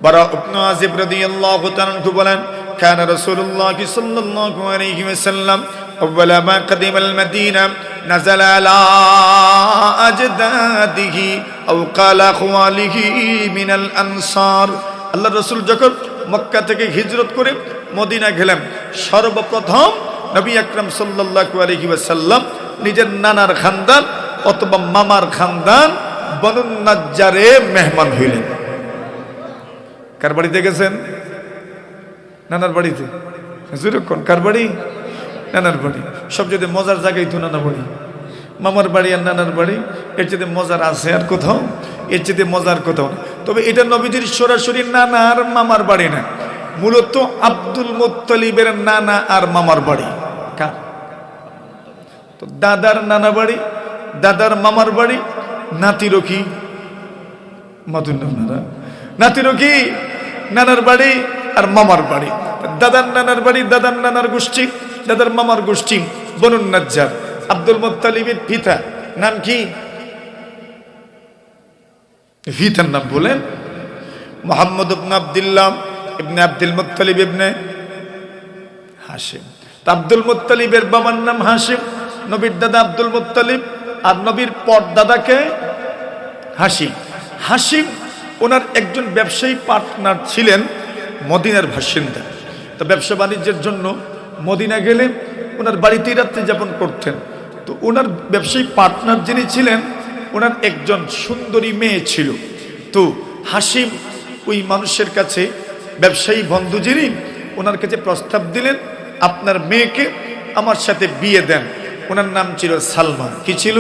বারা ইবনে আযিব রাদিয়াল্লাহু তাআলা আনহু বলেন, কানা রাসূলুল্লাহ সাল্লাল্লাহু আলাইহি ওয়াসাল্লাম আউয়ালা মা কাদিমাল মাদিনা নাযালা আলা আজদাদিহি আও ক্বালা খুয়ালিহি মিনাল আনসার। আল্লাহর রাসূল যখন মক্কা থেকে হিজরত করে মদিনা গেলেন, সর্বপ্রথম নবী আকরাম সাল্লাল্লাহু আলাইহি ওয়াসাল্লাম নিজের নানার খানদান অথবা মামার খানদান বনু নাজ্জারে মেহমান হইলেন। কার বাড়িতে গেছেন? নানার বাড়িতে। যেরকম কার বাড়ি? নানার বাড়ি। সবচেয়ে মজার জায়গায় তো নানা বাড়ি। মামার বাড়ি আর নানার বাড়ি, এর চেয়ে মজার আছে আর কোথাও? এর চেয়ে মজার কোথাও না। তবে এটা নবীজির সরাসরি নানা আর মামার বাড়ি না, মূলত আব্দুল মুত্তালিবের নানা আর মামার বাড়ি। কার? তো দাদার নানা বাড়ি, দাদার মামার বাড়ি, নাতিরও কি মাতুন্নারা, নাতিরও কি নানার বাড়ি আর মামার বাড়ি। দাদার নানার বাড়ি, দাদার নানার গোষ্ঠী, দাদার মামার গোষ্ঠী বনু নাজ্জার। আব্দুল মুত্তালিবের পিতা নাম কি? পিতার নাম বলেন মুহাম্মদ ইবনে আব্দুল্লাহ ইবনে আব্দুল মুত্তালিব ইবনে হাশিম। আব্দুল মুত্তালিবের বাবার নাম হাশিম, নবীর দাদা আব্দুল মুত্তালিব, আর নবীর পর দাদাকে হাশিম। হাশিম ওনার একজন ব্যবসায়ী পার্টনার ছিলেন, মদিনার বাসিন্দা। তো ব্যবসা বাণিজ্যের জন্য মদিনা গেলে ওনার বাড়িতেই রাত্রি যাপন করতেন। তো ওনার ব্যবসায়ী পার্টনার যিনি ছিলেন, ওনার একজন সুন্দরী মেয়ে ছিল। তো হাশিম ওই মানুষের কাছে, ব্যবসায়ী বন্ধু যিনি, ওনার কাছে প্রস্তাব দিলেন, আপনার মেয়েকে আমার সাথে বিয়ে দেন। ওনার নাম ছিল সালমা। কি ছিল?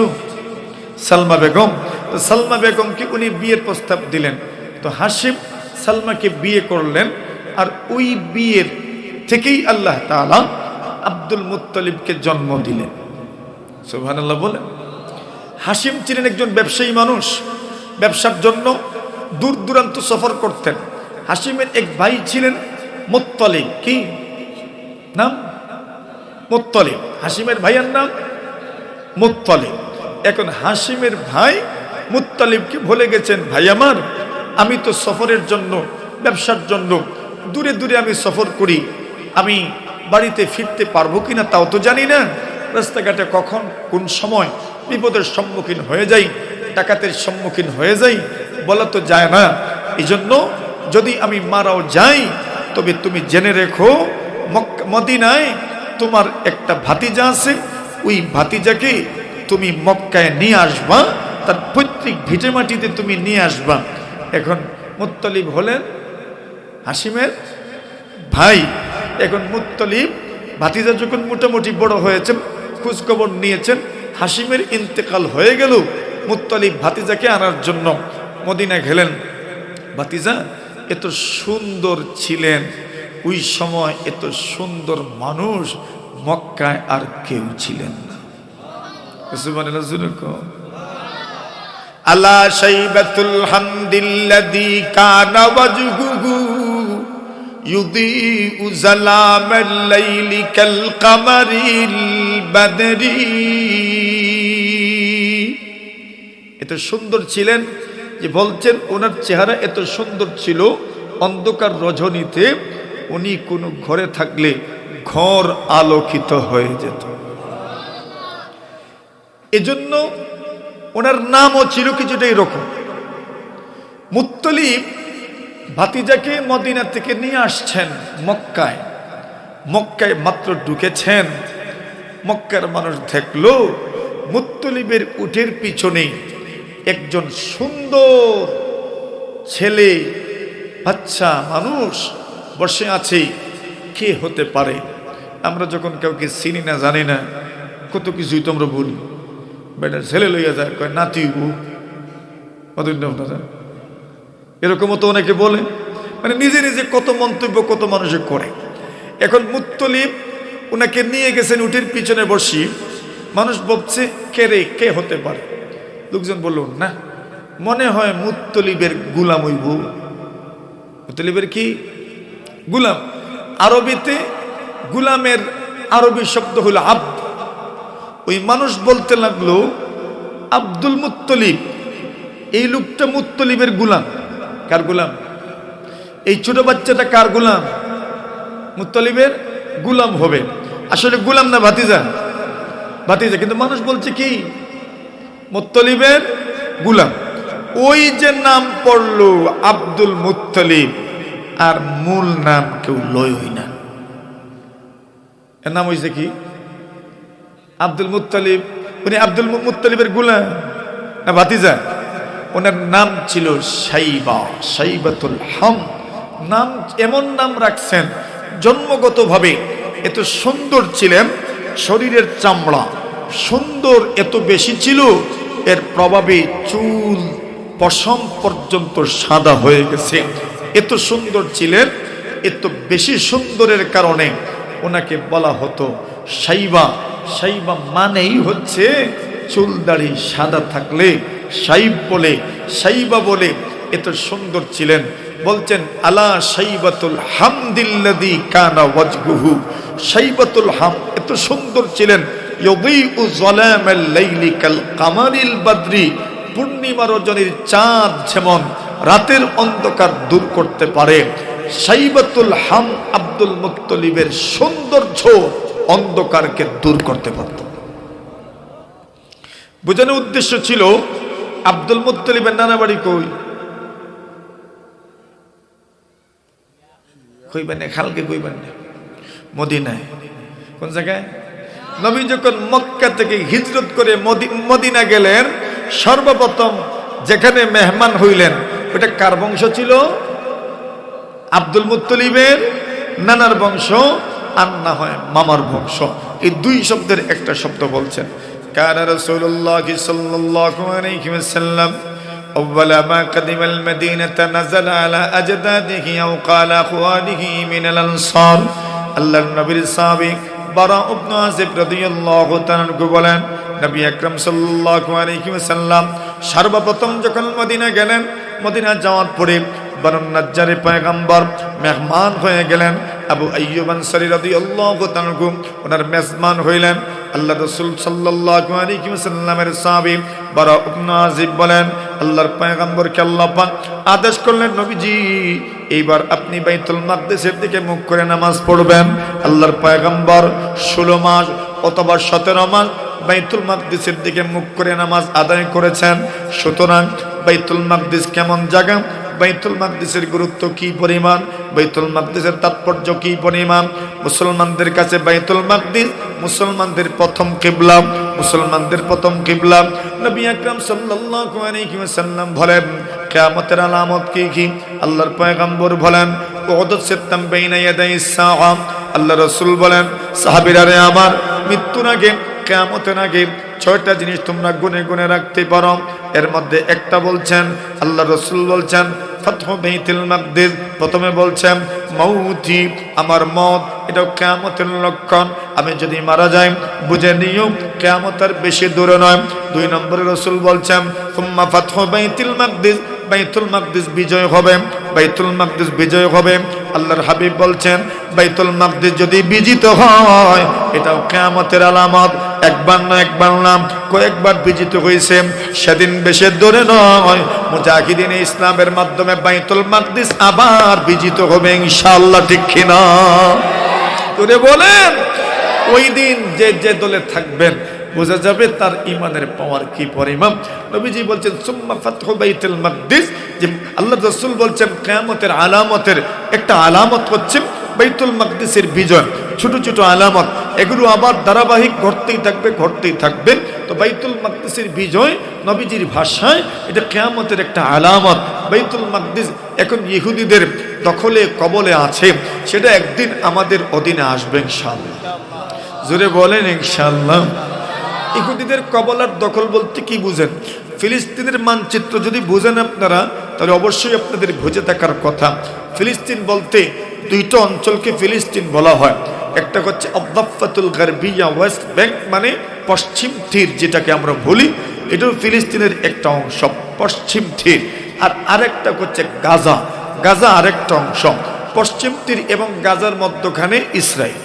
সালমা বেগম। তো সালমা বেগমকে উনি বিয়ের প্রস্তাব দিলেন। তো হাশিম সালমাকে বিয়ে করলেন, আর ওই বিয়ের থেকেই আল্লাহ তাআলা আব্দুল মুত্তালিবকে জন্ম দিলেন। সুবহানাল্লাহ বলেন। হাশিম ছিলেন একজন ব্যবসায়ী মানুষ, ব্যবসার জন্য দূর দূরান্ত সফর করতেন। হাশিমের এক ভাই ছিলেন মুত্তালিব। কি নাম? মুত্তালিব। হাশিমের ভাইয়ের নাম মুত্তালিব। এখন হাশিমের ভাই মুত্তালিবকে বলে গেছেন, ভাই আমার, আমি তো সফরের জন্য, ব্যবসার জন্য দূরে দূরে আমি সফর করি, আমি বাড়িতে ফিরতে পারবো কিনা তাও তো জানি না। রাস্তাঘাটে কখন কোন সময় বিপদের সম্মুখীন হয়ে যাই, ডাকাতের সম্মুখীন হয়ে যাই, বলা তো যায় না। এই জন্য যদি আমি মারাও যাই, তবে তুমি জেনে রেখো মদিনায় তোমার একটা ভাতিজা আছে, ওই ভাতিজাকে তুমি মক্কায় নিয়ে আসবা, তার পৈতৃক ভিটে মাটিতে তুমি নিয়ে আসবা। এখন মুত্তালিব হলেন হাশিমের ভাই। এখন মুত্তালিব ভাতিজা যখন মোটামুটি বড় হয়েছেন, খোঁজখবর নিয়েছেন, হাশিমের ইন্তেকাল হয়ে গেল, মুত্তালিব ভাতিজাকে আনার জন্য মদিনা গেলেন। ভাতিজা এত সুন্দর ছিলেন, ওই সময় এত সুন্দর মানুষ মক্কায় আর কেউ ছিলেন না। আলা শাইবাতুল হামদিল্লাযী কানা ওয়াজহুহু ইউদিউ যালামাল লাইলি কাল কামারিল বাদরি। এত সুন্দর ছিলেন যে বলছেন ওনার চেহারা এত সুন্দর ছিল, অন্ধকার রজনীতে উনি কোনো ঘরে থাকলে ঘর আলোকিত হয়ে যেত। এজন্য ওনার নামও ছিল কিছুটা এরকম। মুত্তালিব ভাতিজাকে মদিনা থেকে নিয়ে আসছেন মক্কায়। মক্কায় মাত্র ঢুকেছেন, মক্কার মানুষ দেখলো মুত্তালিবের উটের পিছনে একজন সুন্দর ছেলে, বাচ্চা মানুষ বসে আছে। কে হতে পারে? আমরা যখন কাউকে চিনি না, জানি না, কত কিছুই তোমরা বলি। বেটা ছেলে লইয়া যায়, কয় নাতি এরকমও তো অনেকে বলে, মানে নিজে নিজে কত মন্তব্য কত মানুষে করে। এখন মুত্তালিব ওনাকে নিয়ে গেছেন উটের পিছনে বসি, মানুষ বলছে কে রে, কে হতে পারে? লোকজন বলল না, মনে হয় মুত্তালিবের গুলাম হইব। মুত্তালিবের কি? গুলাম। আরবিতে গুলামের আরবি শব্দ হলো আব্দ। ওই মানুষ বলতে লাগলো আব্দুল মুত্তালিব, এই লোকটা মুত্তালিবের গুলাম। কার গুলাম? এই ছোট বাচ্চাটা কার গোলাম? মুত্তালিবের গোলাম হবে। আসলে গোলাম না ভাতিজা? ভাতিজা, কিন্তু মানুষ বলছে কি মুত্তালিবের গোলাম। ওই যে নাম পড়লো আব্দুল মুত্তালিব, আর মূল নাম কেউ লয় হই না। এর নাম হয়েছে কি? Abdul Muttalib. উনি আব্দুল মুত্তালিবের গোলাম না ভাতিজা? ওনার নাম ছিল সাইবা, সাইবাতুল হাম। নাম এমন নাম রাখছেন, জন্মগতভাবে এত সুন্দর ছিলেন, শরীরের চামড়া সুন্দর এত বেশি ছিল, এর প্রভাবে চুল পশম পর্যন্ত সাদা হয়ে গেছে। এত সুন্দর ছিলেন, এত বেশি সুন্দরের কারণে ওনাকে বলা হতো সাইবা। সাইবা মানেই হচ্ছে চুল দাড়ি সাদা থাকলে সাইব বলে, সাইবা বলে। এত সুন্দর ছিলেন। বলছেন আলা সাইবাতুল হামদিল্লাযী কানা ওয়াজহুহু, সাইবাতুল হাম এত সুন্দর ছিলেন। ইউযীউ যালামাল লাইলি কাল কামারিল বাদরি, পূর্ণিমা রজনীর চাঁদ যেমন রাতের অন্ধকার দূর করতে পারে, সাইবাতুল হাম আব্দুল মুত্তালিবের সৌন্দর্য অন্ধকারকে দূর করতে পারত। বোঝানোর উদ্দেশ্য ছিল আব্দুল মুত্তালিবের নানা বাড়ি কই? কইবেন না, খালকে কইবেন না, মদিনায়। কোন জায়গায়? নবী যখন মক্কা থেকে হিজরত করে মদিনা গেলেন, সর্বপ্রথম যেখানে মেহমান হইলেন, ওটা কার বংশ ছিল? আব্দুল মুত্তালিবের নানার বংশ, আর না হয় মামার বংশ। এই দুই শব্দের একটা শব্দ বলছেন। কানা রাসূলুল্লাহ সাল্লাল্লাহু আলাইহি ওয়াসাল্লাম أول ما قدم المدينة نزل على أجداده أو قال أخوانه من الأنصار। আল্লাহর নবীর সাহাবী বারা ইবনে আযিব রাদিয়াল্লাহু তাআলা আনহু বলেন, নবী আকরাম সাল্লাল্লাহু আলাইহি ওয়াসাল্লাম সর্বপ্রথম যখন মদিনা গেলেন, মদিনা যাওয়ার পরে বনু নাজ্জারের পয়গম্বর মেহমান হয়ে গেলেন। আবু আইয়ুব আনসারী রাদিয়াল্লাহু তাআলা আনহু ওনার মেজবান হইলেন। আল্লাহ রাসূল সাল্লাল্লাহু আলাইহি ওয়াসাল্লামের সাহাবী বারা ইবনে আযিব বলেন, আল্লাহর পয়গম্বরকে আল্লাহ পাক আদেশ করলেন, নবীজি এইবার আপনি বাইতুল মাকদিসের দিকে মুখ করে নামাজ পড়বেন। আল্লাহর পয়গম্বর 16 মাস অথবা 17 মাস বাইতুল মাকদিসের দিকে মুখ করে নামাজ আদায় করেছেন। সুতরাং বাইতুল মাকদিস কেমন জায়গা, বাইতুল মাকদিসের গুরুত্ব কি পরিমাণ, বাইতুল মাকদিসের তাৎপর্য কি পরিমাণ। মুসলমানদের কাছে বাইতুল মাকদিস মুসলমানদের প্রথম কিবলা, মুসলমানদের প্রথম কিবলা। নবী আকরাম সাল্লাল্লাহু আলাইহি ওয়াসাল্লাম বলেন, কিয়ামতের আলামত কি কি? আল্লাহর পয়গম্বর বলেন, উদুত সিত্তাম বাইনা ইয়াদাইস সাআ। আল্লাহ রাসূল বলেন, সাহাবীরা রে আমার, মৃত্যুর আগে কিয়ামতের আগে 6টা জিনিস তোমরা গুনে গুনে রাখতে পারো। এর মধ্যে একটা বলছেন, আল্লাহ রাসূল বলছেন ফাতহু বাইতুল মাকদিস। প্রথমে বলছেন মৌতি, আমার মত, এটা কিয়ামতের লক্ষণ। আমি যদি মারা যাই বুঝে নিও কিয়ামতের বেশি দূরে নয়। 2 নম্বরে রাসূল বলছেন সুম্মা ফাতহু বাইতুল মাকদিস, বাইতুল মাকদিস বিজয় হবে, বাইতুল মাকদিস বিজয় হবে। আল্লাহর হাবিব বলছেন বাইতুল মাকদিস যদি বিজিত হয় এটাও কিয়ামতের আলামত। একবার না একবার না, কয়েকবার বিজিত হয়েছে। সেদিন বেশি দূরে নয়, মুজাহিদিন ইসলামের মাধ্যমে বাইতুল মাকদিস আবার বিজিত হবে ইনশাআল্লাহ, ঠিক কিনা? তোরে বলেন, ওই দিন যে যে দলে থাকবেন বোঝা যাবে তার ইমানের পাওয়ার কি পরিমাণ। নবীজি বলছেন সুম্মা ফাতহু বাইতুল মাকদিস, যে আল্লাহ রাসূল বলছেন কিয়ামতের আলামতের একটা আলামত হচ্ছে বাইতুল মাকদিসের বিজয়। ছোট ছোট আলামত, এগুলো আবার ধারাবাহিক ঘটতেই থাকবে, ঘটতেই থাকবে। তো বাইতুল মাকদিসের বিজয় নবীজির ভাষায় এটা কিয়ামতের একটা আলামত। বাইতুল মাকদিস এখন ইহুদিদের দখলে কবলে আছে, সেটা একদিন আমাদের অধীনে আসবে ইনশাআল্লাহ। জোরে বলেন ইনশাআল্লাহ। ইহুদিদের কবলার দখল বলতে কি বুঝেন? ফিলিস্তিনের মানচিত্র যদি বুঝেন আপনারা, তাহলে অবশ্যই আপনাদের বুঝে থাকার কথা। ফিলিস্তিন বলতে 2টা অঞ্চলকে ফিলিস্তিন বলা হয়। একটা হচ্ছে আদ-দাফফাতুল গারবিয়া, ওয়েস্ট ব্যাংক মানে পশ্চিম তীর যেটাকে আমরা বলি, এটাও ফিলিস্তিনের একটা অংশ, পশ্চিম তীর। আর আরেকটা হচ্ছে গাজা, গাজা আরেকটা অংশ। পশ্চিম তীর এবং গাজার মধ্যখানে ইসরায়েল।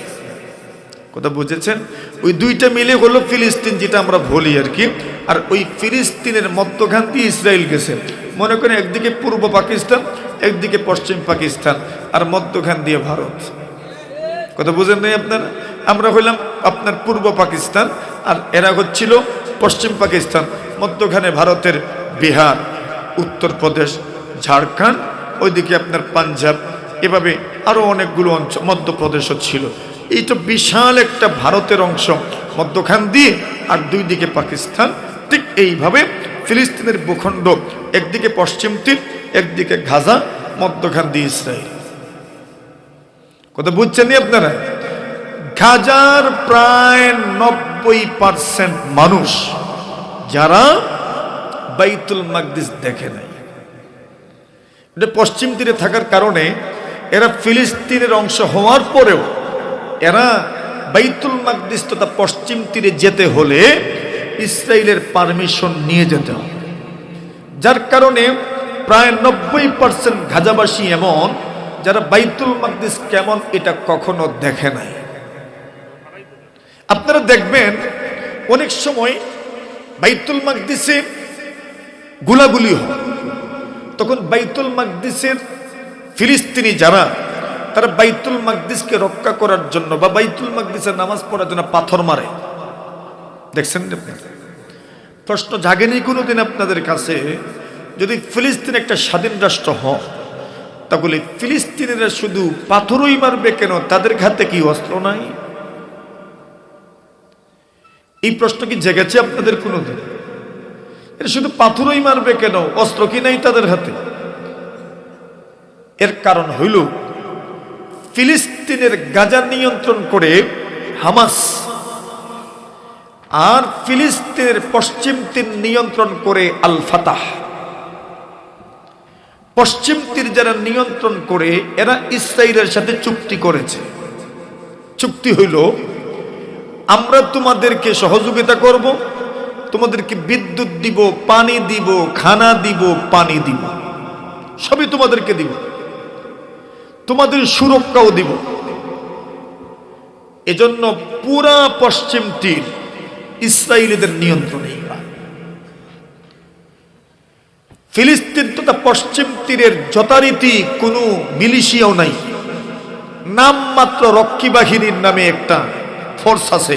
কথা বুঝেছেন? ওই 2টা মিলে হলো ফিলিস্তিন, যেটা আমরা বলি আর কি। আর ওই ফিলিস্তিনের মধ্যখান দিয়ে ইসরায়েল গেছে। মনে করেন একদিকে পূর্ব পাকিস্তান, একদিকে পশ্চিম পাকিস্তান, আর মধ্যখান দিয়ে ভারত। কথা বুঝেন নাই আপনারা? আমরা হইলাম আপনার পূর্ব পাকিস্তান, আর এরা হচ্ছিল পশ্চিম পাকিস্তান, মধ্যখানে ভারতের বিহার, উত্তরপ্রদেশ, ঝাড়খণ্ড, ওইদিকে আপনার পাঞ্জাব, এভাবে আরো অনেকগুলো অঞ্চল, মধ্যপ্রদেশও ছিল। এই তো বিশাল একটা ভারতের অংশ মধ্যখান দিয়ে, আর দুই দিকে পাকিস্তান। ঠিক এইভাবে ফিলিস্তিনের ভূখণ্ড, একদিকে পশ্চিম তীর, একদিকে গাজা, মধ্যখান দিয়ে ইসরায়েল। কথা বুঝছেন আপনারা? গাজার প্রায় 90% মানুষ যারা বাইতুল মাকদিস দেখে নাই। এটা পশ্চিম তীরে থাকার কারণে এরা ফিলিস্তিনের অংশ হওয়ার পরেও এরা বাইতুল মাকদিস তথা পশ্চিম তীরে যেতে হলে ইসরায়েলের পারমিশন নিয়ে যেতে হবে। যার কারণে প্রায় 90% গাজাবাসী এমন যারা বাইতুল মাকদিস কেমন এটা কখনো দেখে নাই। আপনারা দেখবেন অনেক সময় বাইতুল মাকদিসে গুলাগুলি হয়, তখন বাইতুল মাকদিসের ফিলিস্তিনি যারা, তারা বাইতুল মাকদিসকে রক্ষা করার জন্য বা বাইতুল মাকদিসের নামাজ পড়ার জন্য পাথর মারে। দেখছেন? প্রশ্ন জাগেনি কোনোদিন আপনাদের কাছে, যদি ফিলিস্তিন একটা স্বাধীন রাষ্ট্র হয় তাহলে ফিলিস্তিনিরা শুধু পাথরই মারবে কেন? তাদের হাতে কি অস্ত্র নাই? এই প্রশ্ন কি জেগেছে আপনাদের কোনোদিন? এটা শুধু পাথরই মারবে কেন? অস্ত্র কি নাই তাদের হাতে? এর কারণ হইল ফিলিস্তিনের গাজা নিয়ন্ত্রণ করে হামাস, আর ফিলিস্তিনের পশ্চিম তীর নিয়ন্ত্রণ করে আল ফাতাহ। পশ্চিম তীর যারা নিয়ন্ত্রণ করে এরা ইসরায়েলের সাথে চুক্তি করেছে। চুক্তি হইল, আমরা তোমাদেরকে সহযোগিতা করব, তোমাদেরকে বিদ্যুৎ দিব, পানি দিব, খানা দিব, পানি দিব, সবই তোমাদেরকে দিব, তোমাদের সুরক্ষাও দিব। এজন্য পুরা পশ্চিম তীর ইসরায়েলিদের নিয়ন্ত্রণে। ফিলিস্তিন তথা পশ্চিম তীরের যথারীতি কোনো মিলিশিয়াও নাই, নামমাত্র রক্ষী বাহিনীর নামে একটা ফোর্স আছে,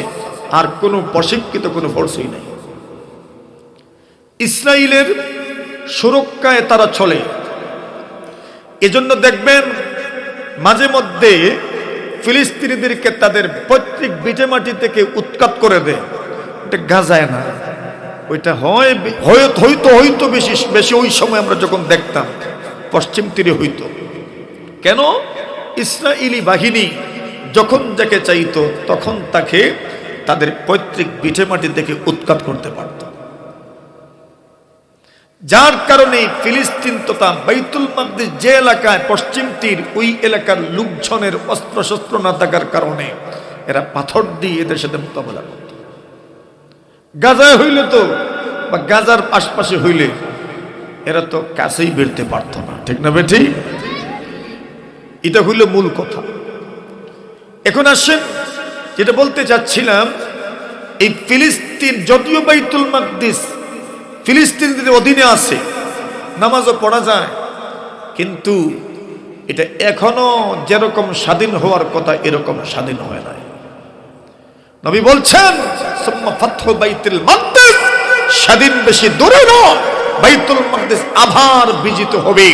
আর কোনো প্রশিক্ষিত কোনো ফোর্সই নাই। ইসরায়েলের সুরক্ষায় তারা চলে। এজন্য দেখবেন মাঝে মধ্যে ফিলিস্তিনিদেরকে তাদের পৈতৃক ভিটেমাটি থেকে উৎখাত করে দেয়। এটা গাজায় না, ওইটা হয়তো বেশি ওই সময় আমরা যখন দেখতাম পশ্চিম তীরে হইতো। কেন? ইসরায়েলি বাহিনী যখন যাকে চাইতো তখন তাকে তাদের পৈতৃক ভিটেমাটি থেকে উৎখাত করতে পারত। যার কারণে ফিলিস্তিন তথা বাইতুল মাকদিস যে এলাকায় পশ্চিম তীর, ওই এলাকার লোকজনের অস্ত্রশস্ত্র না থাকার কারণে এরা পাথর দিয়ে এদের সাথে মোকাবেলা করত। গাজায় হইলে তো বা গাজার আশপাশে হইলে এরা তো কাছেই বেরতে পারত না, ঠিক না বেঠি? এটা হইল মূল কথা। এখন আসেন, যেটা বলতে চাচ্ছিলাম, এই ফিলিস্তিন যদিও বাইতুল মাকদিস ফিলিস্তিনিদের অধীনে আছে, নামাজও পড়া যায়, কিন্তু এটা এখনো যেরকম স্বাধীন হওয়ার কথা এরকম স্বাধীন হয় নাই। নবী বলছেন সুম্মা ফাতহু বাইতুল মাকদিস, স্বাধীন বেশি দূরে নয়, বাইতুল মাকদিস আবার বিজিত হবে।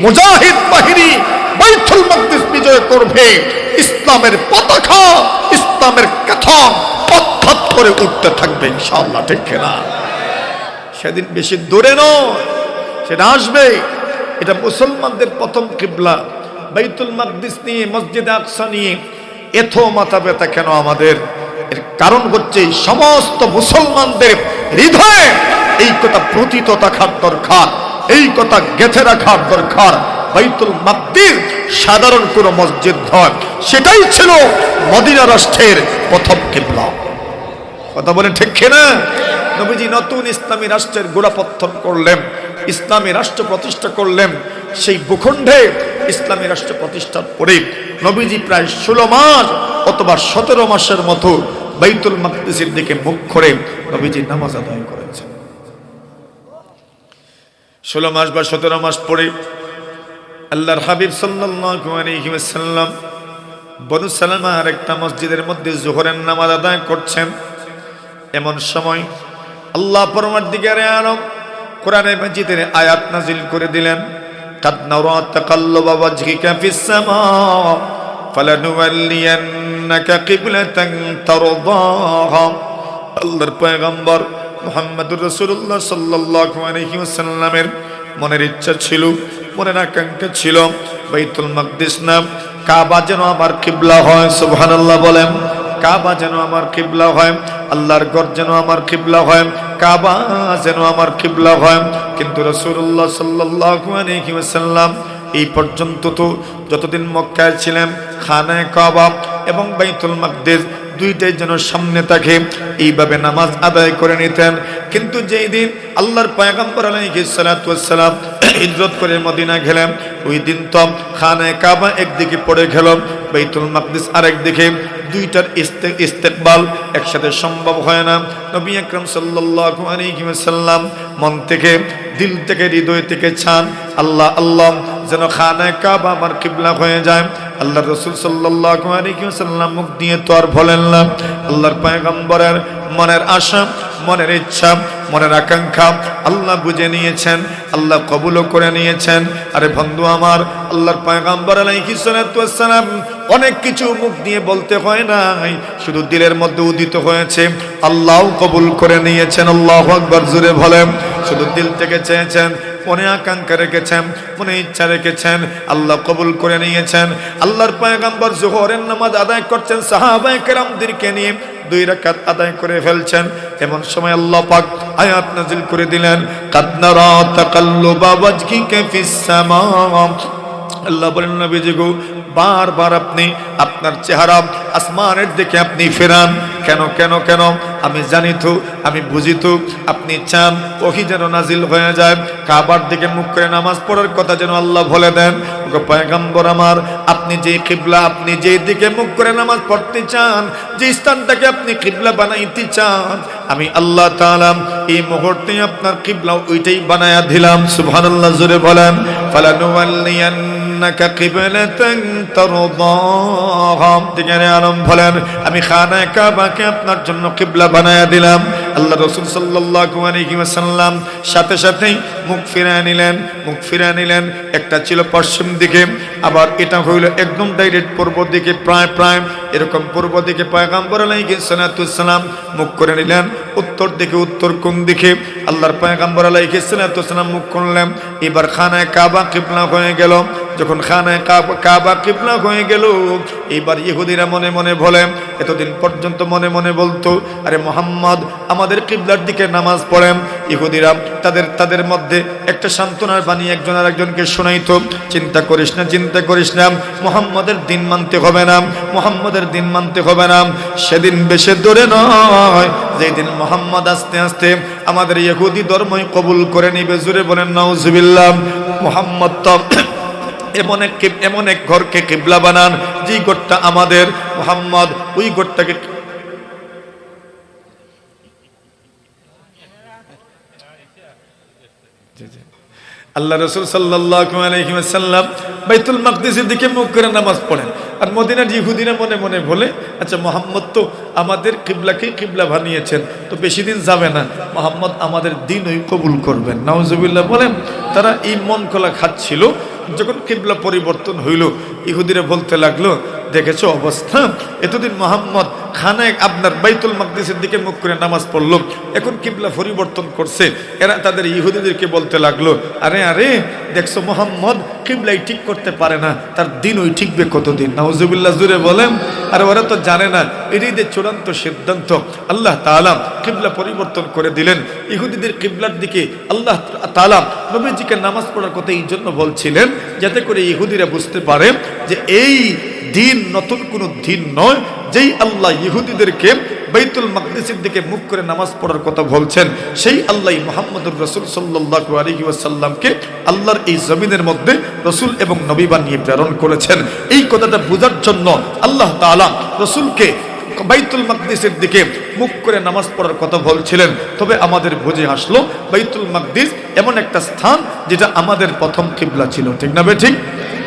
মুজাহিদ বাহিনী বাইতুল মাকদিস বিজয় করবে। ইসলামের পতাকা, ইসলামের কথা পথ করে উঠতে থাকবে ইনশাআল্লাহ, ঠিক না? সেদিন বেশি দূরে নয়, সেটা আসবে। এটা মুসলমানদের প্রথম কিবলা। বাইতুল মাকদিস নিয়ে, মসজিদে আকসা নিয়ে এত মাথা ব্যথা কেন আমাদের? এর কারণ হচ্ছে সমস্ত মুসলমানদের হৃদয়ে এই কথা প্রতীত থাকার দরকার, এই কথা গেঁথে রাখার দরকার। বাইতুল মাকদিস সাধারণ কোন মসজিদ নয়, সেটাই ছিল মদিনা রাষ্ট্রের প্রথম কিবলা। কথা বলেন ঠিক কিনা? নবীজি নতুন ইসলামী রাষ্ট্রের গোড়াপত্তন করলেন, ইসলামী রাষ্ট্র প্রতিষ্ঠা করলেন। সেই ভূখণ্ডে ইসলামী রাষ্ট্র প্রতিষ্ঠার পরে নবীজি প্রায় 16 মাস অথবা 17 মাসের মতো বাইতুল মাকদিসের দিকে মুখ করে নবীজি নামাজ আদায় করেছেন। 16 মাস বা 17 মাস পরে আল্লাহর হাবিব সাল্লাল্লাহু আলাইহি ওয়াসাল্লাম বনু সালামার একটা মসজিদের মধ্যে যোহরের নামাজ আদায় করছেন। এমন সময় আল্লাহ পরমার্দিগারে আলম কোরআনে মাজিদের আয়াত নাজিল করে দিলেন, কাদ নারা তাকাল্লুবা ওয়াজহিকা ফিস সামা ফালানুওয়াল্লিয়ান্নাকা কিবলাতান তারদাহা। আল্লাহর পয়গম্বর মুহাম্মদুর রাসূলুল্লাহ সাল্লাল্লাহু আলাইহি ওয়াসাল্লামের মনের ইচ্ছা ছিল, মনের আকাঙ্ক্ষা ছিল, বাইতুল মাকদিস নাম কাবা যেন আমার কিবলা হয়। সুবহানাল্লাহ বলেন। কাবা যেন আমার কিবলা হয়, আল্লাহর ঘর যেন আমার কিবলা হয়, কাবা যেন আমার কিবলা হয়। কিন্তু রাসূলুল্লাহ সাল্লাল্লাহু আলাইহি ওয়াসাল্লাম এই পর্যন্ত তো যতদিন মক্কায় ছিলেন খানায়ে কাবা এবং বাইতুল মাকদিস দুইটাই যেন সামনে থাকে এইভাবে নামাজ আদায় করে নিতেন। কিন্তু যেই দিন আল্লাহর পয়গম্বর আলাইহিস সালাতু ওয়াস সালাম হিজরত করে মদিনা গেলেন, ওই দিন তো খানায়ে কাবা একদিকে পড়ে গেল, বাইতুল মাকদিস আরেকদিকে। দুইটার ইস্তেকবাল একসাথে সম্ভব হয় না। নবী আকরাম সাল্লাল্লাহু আলাইহি ওয়াসাল্লাম মন থেকে, দিল থেকে, হৃদয় থেকে চান, আল্লাহ আল্লাহ যেন খানায়ে কাবা আমার কিবলা হয়ে যায়। আল্লাহর রাসূল সাল্লাল্লাহু আলাইহি ওয়াসাল্লাম মুখ দিয়ে তো আর বলেন না। আল্লাহর পয়গম্বরের মনের আশা, মনের ইচ্ছা, মনের আকাঙ্ক্ষা আল্লাহ বুঝে নিয়েছেন, আল্লাহ কবুলও করে নিয়েছেন। আরে বন্ধু আমার, আল্লাহর পয়গম্বর আলাইহিস সালাতু ওয়াস সালাম অনেক কিছু মুখ দিয়ে বলতে হয় নাই, শুধু দিলের মধ্যে উদিত হয়েছে, আল্লাহও কবুল করে নিয়েছেন। আল্লাহু আকবার জোরে বলেন। শুধু দিল থেকে চেয়েছেন, মনে আকাঙ্ক্ষা রেখেছেন, মনে ইচ্ছা রেখেছেন, আল্লাহ কবুল করে নিয়েছেন। আল্লাহর পয়গম্বর যোহরের নামাজ আদায় করছেন সাহাবায়ে কেরামদেরকে নিয়ে, 2 রাকাত আদায় করে ফেলছেন। এমন সময় আল্লাহ পাক আয়াত নাজিল করে দিলেন, কাদ নারা তাকাল্লুবা ওয়াজহিকা ফিস সামা। আল্লাহ বলেন, নবীজি গো, বারবার আপনি আপনার চেহারা আসমানের দিকে আপনি ফেরান। কেন কেন কেন? আমি জানি তো, আমি বুঝি তো, আপনি চান ওহী যেন নাজিল হয়ে যায়, কাবার দিকে মুখ করে নামাজ পড়ার কথা যেন আল্লাহ বলে দেন। ওগো পয়গম্বর আমার, আপনি যে কিবলা, আপনি যে দিকে মুখ করে নামাজ পড়তে চান, যে স্থানটাকে আপনি কিবলা বানাইতে চান, আমি আল্লাহ তাআলা এই মুহূর্তে আপনার কিবলা ওইটাই বানায়া দিলাম। সুবহানাল্লাহ জোরে বলেন। ফালানুওয়াল্লিয়ান্নাকা কিবলাতান তারদাহা। দিকে আলম বলেন, আমি খানায়ে কাবাকে আপনার জন্য কিবলা বানায়া দিলাম। আল্লাহ রাসূল সাল্লাল্লাহু আলাইহি ওয়াসাল্লাম সাথে সাথেই মুখ ফিরিয়ে নিলেন, মুখ ফিরিয়ে নিলেন। একটা ছিল পশ্চিম দিকে, আবার এটা হইল একদম ডাইরেক্ট পূর্ব দিকে, প্রায় এরকম পূর্ব দিকে পয়গম্বর আলাইহিস সালাতু ওয়াস সালাম মুখ করে নিলেন। উত্তর দিকে, উত্তর কোণ দিকে আল্লাহর পয়গম্বর আলাইহিস সালাতু ওয়াস সালাম মুখ করলেন। এবার খানায়ে কাবা কিবলা হয়ে গেল। যখন খানায়ে কাবা কিবলা হয়ে গেল, এইবার ইহুদিরা মনে মনে বলে, এতদিন পর্যন্ত মনে মনে বলতো, আরে মুহাম্মদ আমাদের কিবলার দিকে নামাজ পড়েন। ইহুদিরা তাদের মধ্যে একটা সান্ত্বনার বাণী একজন আরেকজনকে শোনাইতো, চিন্তা করিস না, চিন্তা করিস না, মুহাম্মদের দিন মানতে হবে না, মুহাম্মদের দিন মানতে হবে না। সেদিন বেশি দূরে নয়, যেই দিন মুহাম্মদ আস্তে আস্তে আমাদের ইহুদি ধর্মই কবুল করে নিবে। জোরে বলেন নাউজুবিল্লাহ। মুহাম্মদ তো এমন এক ঘরকে কিবলা বানান, যে ঘরটা আমাদের, মুহাম্মদ ওই ঘরটাকে আল্লাহ রাসূল সাল্লাল্লাহু আলাইহি ওয়াসাল্লাম বাইতুল মাকদিসের দিকে মুখ করে নামাজ পড়েন। আর মদিনার ইহুদিরা মনে মনে বলে, আচ্ছা মুহাম্মদ তো আমাদের কিবলাকে কিবলা বানিয়েছেন, তো বেশি দিন যাবে না মুহাম্মদ আমাদের দিনই কবুল করবেন। নাউজুবিল্লাহ বলেন। তারা এই মন খোলা খাচ্ছিল। যখন কিবলা পরিবর্তন হইল, ইহুদিরা বলতে লাগলো, দেখেছো অবস্থা, এতদিন মুহাম্মদ খানায়ে আপনার বাইতুল মাকদিসের দিকে মুখ করে নামাজ পড়লো, এখন কিবলা পরিবর্তন করছে। এরা তাদের ইহুদিদেরকে বলতে লাগলো, আরে আরে দেখছো মুহাম্মদ কিবলাই ঠিক করতে পারে না, তার দিন ওই ঠিকবে কতদিন? নাউজুবিল্লাহ জুড়ে বলেন। আর ওরা তো জানে না এটাই যে চূড়ান্ত সিদ্ধান্ত। আল্লাহ তাআলা কিবলা পরিবর্তন করে দিলেন। ইহুদিদের কিবলার দিকে আল্লাহ তাআলা নবীজিকে নামাজ পড়ার কথা এই জন্য বলছিলেন, যাতে করে ইহুদিরা বুঝতে পারে যে এই দিন নতুন কোনো দিন নয়। যেই আল্লাহ ইহুদিদেরকে বাইতুল মাকদিসের দিকে মুখ করে নামাজ পড়ার কথা বলছেন, সেই আল্লাহ মুহাম্মদুর রাসূল সাল্লাল্লাহু আলাইহি ওয়াসাল্লামকে আল্লাহর এই জমিনের মধ্যে রাসূল এবং নবী বানিয়ে প্রেরণ করেছেন। এই কথাটা বোঝার জন্য আল্লাহ তাআলা রাসূলকে বাইতুল মাকদিসের দিকে মুখ করে নামাজ পড়ার কথা বলছিলেন। তবে আমাদের বুঝে আসলো বাইতুল মাকদিস এমন একটা স্থান যেটা আমাদের প্রথম কিবলা ছিল। ঠিক না বে ঠিক?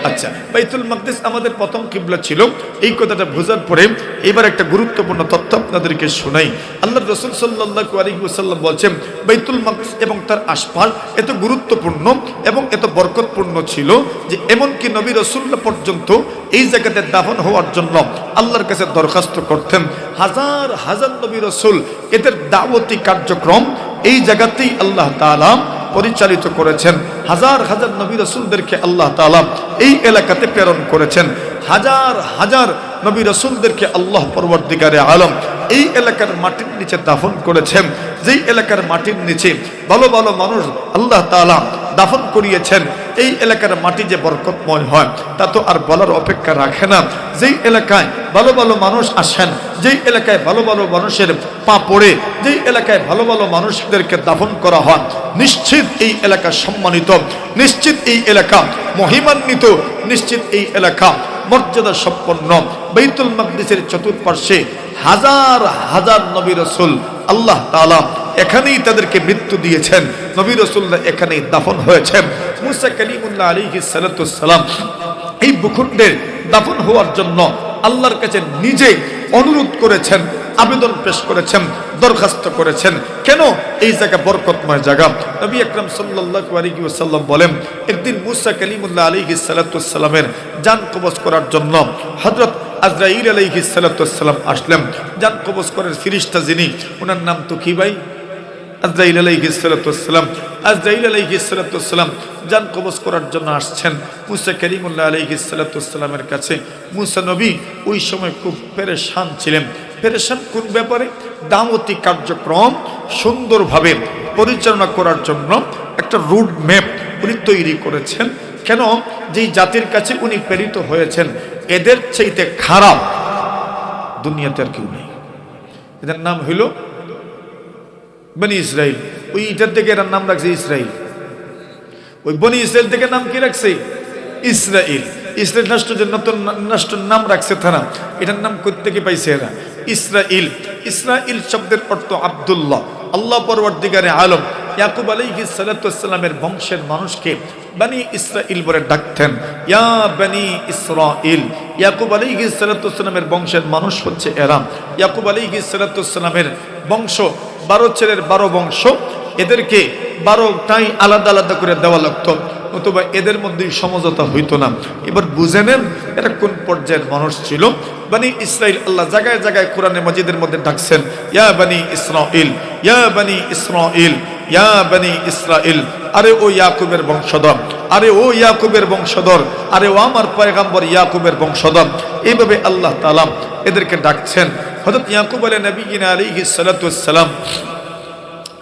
আচ্ছা, বাইতুল মাকদিস আমাদের প্রথম কিবলা ছিল, এই কথাটা বোঝার পরে এবার একটা গুরুত্বপূর্ণ তথ্য আপনাদেরকে শোনাই। আল্লাহর রাসূল সাল্লাল্লাহু আলাইহি ওয়াসাল্লাম বলেন বাইতুল মাকদিস এবং তার আশপাশ এত গুরুত্বপূর্ণ এবং এত বরকতপূর্ণ ছিল যে এমনকি নবী রাসূলুল্লাহ পর্যন্ত এই জায়গাতে দাফন হওয়ার জন্য আল্লাহর কাছে দরখাস্ত করতেন। হাজার হাজার নবী রাসূল এদের দাওয়াতি কার্যক্রম এই জায়গাতেই আল্লাহ তাআলা পরিচালিত করেছেন। হাজার হাজার নবী রাসূলদেরকে আল্লাহ তাআলা এই এলাকাতে প্রেরণ করেছেন। হাজার হাজার নবী রাসূলদেরকে আল্লাহ পরবর্তীকারে আলম এই এলাকার মাটির নিচে দাফন করেছেন। যেই এলাকার মাটির নিচে ভালো ভালো মানুষ আল্লাহ তাআলা দাফন করিয়েছেন, এই এলাকার মাটি যে বরকতময় হয় তা তো আর বলার অপেক্ষা রাখে না। যেই এলাকায় ভালো ভালো মানুষ আসেন, যেই এলাকায় ভালো ভালো মানুষের পা পড়ে, যেই এলাকায় ভালো ভালো মানুষদেরকে দাফন করা হয়, নিশ্চিত এই এলাকা সম্মানিত, নিশ্চিত এই এলাকা মহিমান্বিত, নিশ্চিত এই এলাকা মর্যাদা সম্পন্ন। বাইতুল মাকদিসের চতুর্পার্শ্বে হাজার হাজার নবী রাসূল আল্লাহ তাআলা এখানেই তাদেরকে মৃত্যু দিয়েছেন। নবী রাসূলরা এখানেই দাফন হয়েছেন। মুসা কালিমুল্লাহ আলাইহিস সালাতু ওয়াস সালাম এই ভূখণ্ডের দাফন হওয়ার জন্য আল্লাহর কাছে নিজে অনুরোধ করেছেন, আবেদন পেশ করেছেন, দরখাস্ত করেছেন। কেন? এই জায়গা বরকতময় জায়গা। নবী আকরাম সাল্লাল্লাহু আলাইহি ওয়াসাল্লাম বলেন, একদিন মুসা কালিমুল্লাহ আলাইহিস সালাতু ওয়াস সালামের জান কবজ করার জন্য হযরত আজরাইল আলাইহিস সালাতু ওয়াস সালাম আসলেন। জান কবজ করার ফেরেশতা যিনি, ওনার নাম তো কি ভাই? আজরাইল আলাইহিস সালাতু ওয়াস সালাম। আজরাইল আলাইহিস সালাতু ওয়াস সালাম জান কবজ করার জন্য আসছেন মুসা কালিমুল্লাহ আলাইহিস সালাতু ওয়াস সালামের কাছে। মুসা নবী ওই সময় খুব পেরেশান ছিলেন। পেরেশান কোন ব্যাপারে? দাওয়াতি কার্যক্রম সুন্দরভাবে পরিচালনা করার জন্য একটা রুট ম্যাপ উনি তৈরি করেছেন। কেন? যেই জাতির কাছে উনি প্রেরিত হয়েছেন এদের চাইতে খারাপ দুনিয়াতে আর কেউ নেই। এদের নাম হইল বনি ইসরাইল। ওই ইটার থেকে এর নাম রাখছে ইসরাইল। ওই বনি ইসরাইল থেকে নাম কি রাখছে? ইসরাইল। ইসরাইল রাষ্ট্র যে নতুন রাষ্ট্রের নাম রাখছে তারা, এটার নাম কোত্থেকে পাইছে এরা? ইসরাইল। ইসরাইল শব্দের অর্থ আব্দুল্লাহ। আল্লাহ পরবর্তীকারে আলম ইয়াকুব আলাইহিস সালাতু ওয়াস সালামের বংশের মানুষকে বনি ইসরাইল বলে ডাকতেন। ইয়া বনি ইসরাইল। ইয়াকুব আলাইহিস সালাতু ওয়াস সালামের বংশের মানুষ হচ্ছে এরা। ইয়াকুব আলাইহিস সালাতু ওয়াস সালামের বংশ 12 ছেলের 12 বংশ, এদেরকে 12টাই আলাদা আলাদা করে দেওয়া লাগতো, অথবা এদের মধ্যে সমঝোতা হইতো না। এবার বুঝে নেন এরা কোন পর্যায়ের মানুষ ছিল। বনি ইসরাইল আল্লাহ জায়গায় জায়গায় কোরআনে মাজিদের মধ্যে ডাকছেন, ইয়া বনি ইসরাইল, ইয়া বনি ইসরাইল, ইয়া বনি ইসরাইল। আরে ও ইয়াকুবের বংশধর, আরে ও ইয়াকুবের বংশধর, আরে ও আমার পয়গম্বর ইয়াকুবের বংশধর। এইভাবে আল্লাহ তাআলা এদেরকে ডাকছেন। হযরত ইয়াকুব আলাইহিস সালাতু ওয়াস সালাম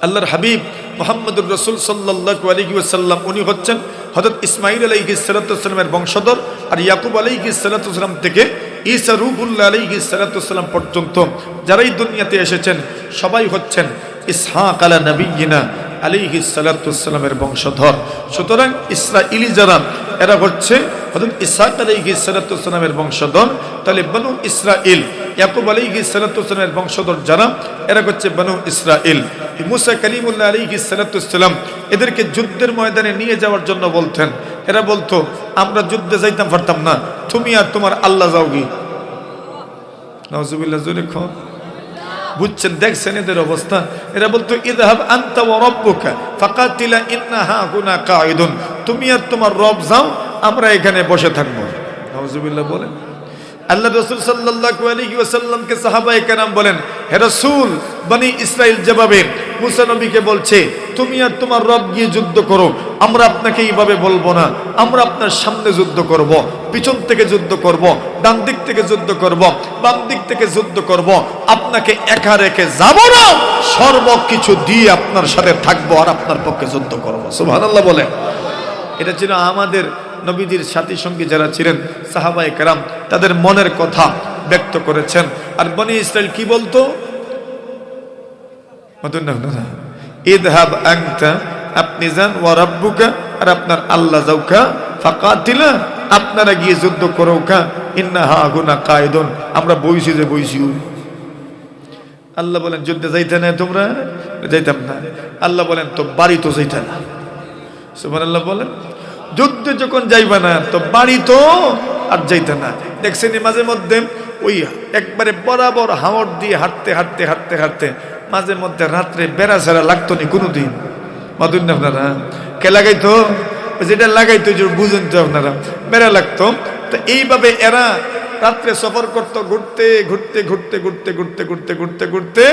আল্লাহর হাবিব মুহাম্মদুর রাসূল সাল্লাল্লাহু আলাইহি ওয়াসাল্লাম উনি হচ্ছেন হযরত ইসমাঈল আলাইহিস সালাতু ওয়াস সালামের বংশধর। আর ইয়াকুব আলাইহিস সালাতু ওয়াস সালাম থেকে ঈসা রূহুল্লাহ আলাইহিস সালাতু ওয়াস সালাম পর্যন্ত যারাই দুনিয়াতে এসেছেন সবাই হচ্ছেন ইসহাক আলা নবিয়িনা আলাইহিস সালাতু ওয়াস সালামের বংশধর। সুতরাং ইসরাইলি যারা এরা হচ্ছে হযরত ইসহাক আলাইহিস সালাতু ওয়াস সালামের বংশধর। তাহলে বনু ইসরাইল ইয়াকুব আলাইহিস সালাতু ওয়াস সালামের বংশধর যারা, এরা হচ্ছে বনু ইসরাইল। মুসা কালিমুল্লাহ আলাইহিস সালাতু ওয়াস সালাম এদেরকে যুদ্ধের ময়দানে নিয়ে যাওয়ার জন্য বলতেন। এরা বলতো আমরা যুদ্ধে যাইতাম পারতাম না, তুমি আর তোমার আল্লাহ যাও গি। নাউজুবিল্লাহ জোরে খ বুঝছেন? দেখছেন এদের অবস্থা। এরা বলতো ইযহাব আনতা ওয়া রাব্বুকা ফাকাতিলা ইন্না হাহুনা কাঈদুন, তুমি আর তোমার রব যাও, আমরা এখানে বসে থাকবো। নাউজুবিল্লাহ বলেন। আল্লাহ রাসূল সাল্লাল্লাহু আলাইহি ওয়াসাল্লামকে সাহাবায়ে কেরাম বলেন, হে রাসূল, বনি ইসরাইল যেভাবে মুসা নবীকে বলছে তুমি আর তোমার রব গিয়ে যুদ্ধ করো, আমরা আপনাকে এইভাবে বলবো না, আমরা আপনার সামনে যুদ্ধ করব, পিছন থেকে যুদ্ধ করব, ডান দিক থেকে যুদ্ধ করব, বাম দিক থেকে যুদ্ধ করব, আপনাকে একা রেখে যাব না, সর্বকিছু দিয়ে আপনার সাথে থাকবো আর আপনার পক্ষে যুদ্ধ করব। সুবহানাল্লাহ বলেন। এটা ছিল আমাদের নবীজির সাথী সঙ্গী যারা ছিলেন সাহাবায়ে কেরাম, তাদের মনের কথা ব্যক্ত করেছেন। আর বনি ইসরাইল কি বলতো? ইযহাব আনতা, আপনি যান, ওয়া রাব্বুকা, আর আপনার আল্লাহ যাওকা, ফাকাতিলা, আপনারা গিয়ে যুদ্ধ করোকা, ইন্না হাহুনা কাঈদুন, আমরা বইছি যে বইছি। আল্লাহ বলেন যুদ্ধে যাইতে না তোমরা? যাইতাম না। আল্লাহ বলেন তো বাড়ি তো যাইতে না। সুবহানাল্লাহ বলেন। যুদ্ধে যখন যাইবা না তো বাড়ি তো আর যাইতে না। দেখছেন মাঝে মধ্যে ওই একবারে বরাবর হাওড় দিয়ে হাঁটতে হাঁটতে হাঁটতে হাঁটতে মাঝে মধ্যে রাত্রে বেড়া ছাড়া লাগতো নি কোনোদিন। মাদুন না আপনারা কে লাগাইতো? যেটা লাগাইতো যে বুঝেন তো আপনারা, বেড়া লাগতো। তো এইভাবে এরা রাত্রে সফর করতো, ঘুরতে ঘুরতে ঘুরতে ঘুরতে ঘুরতে ঘুরতে ঘুরতে ঘুরতে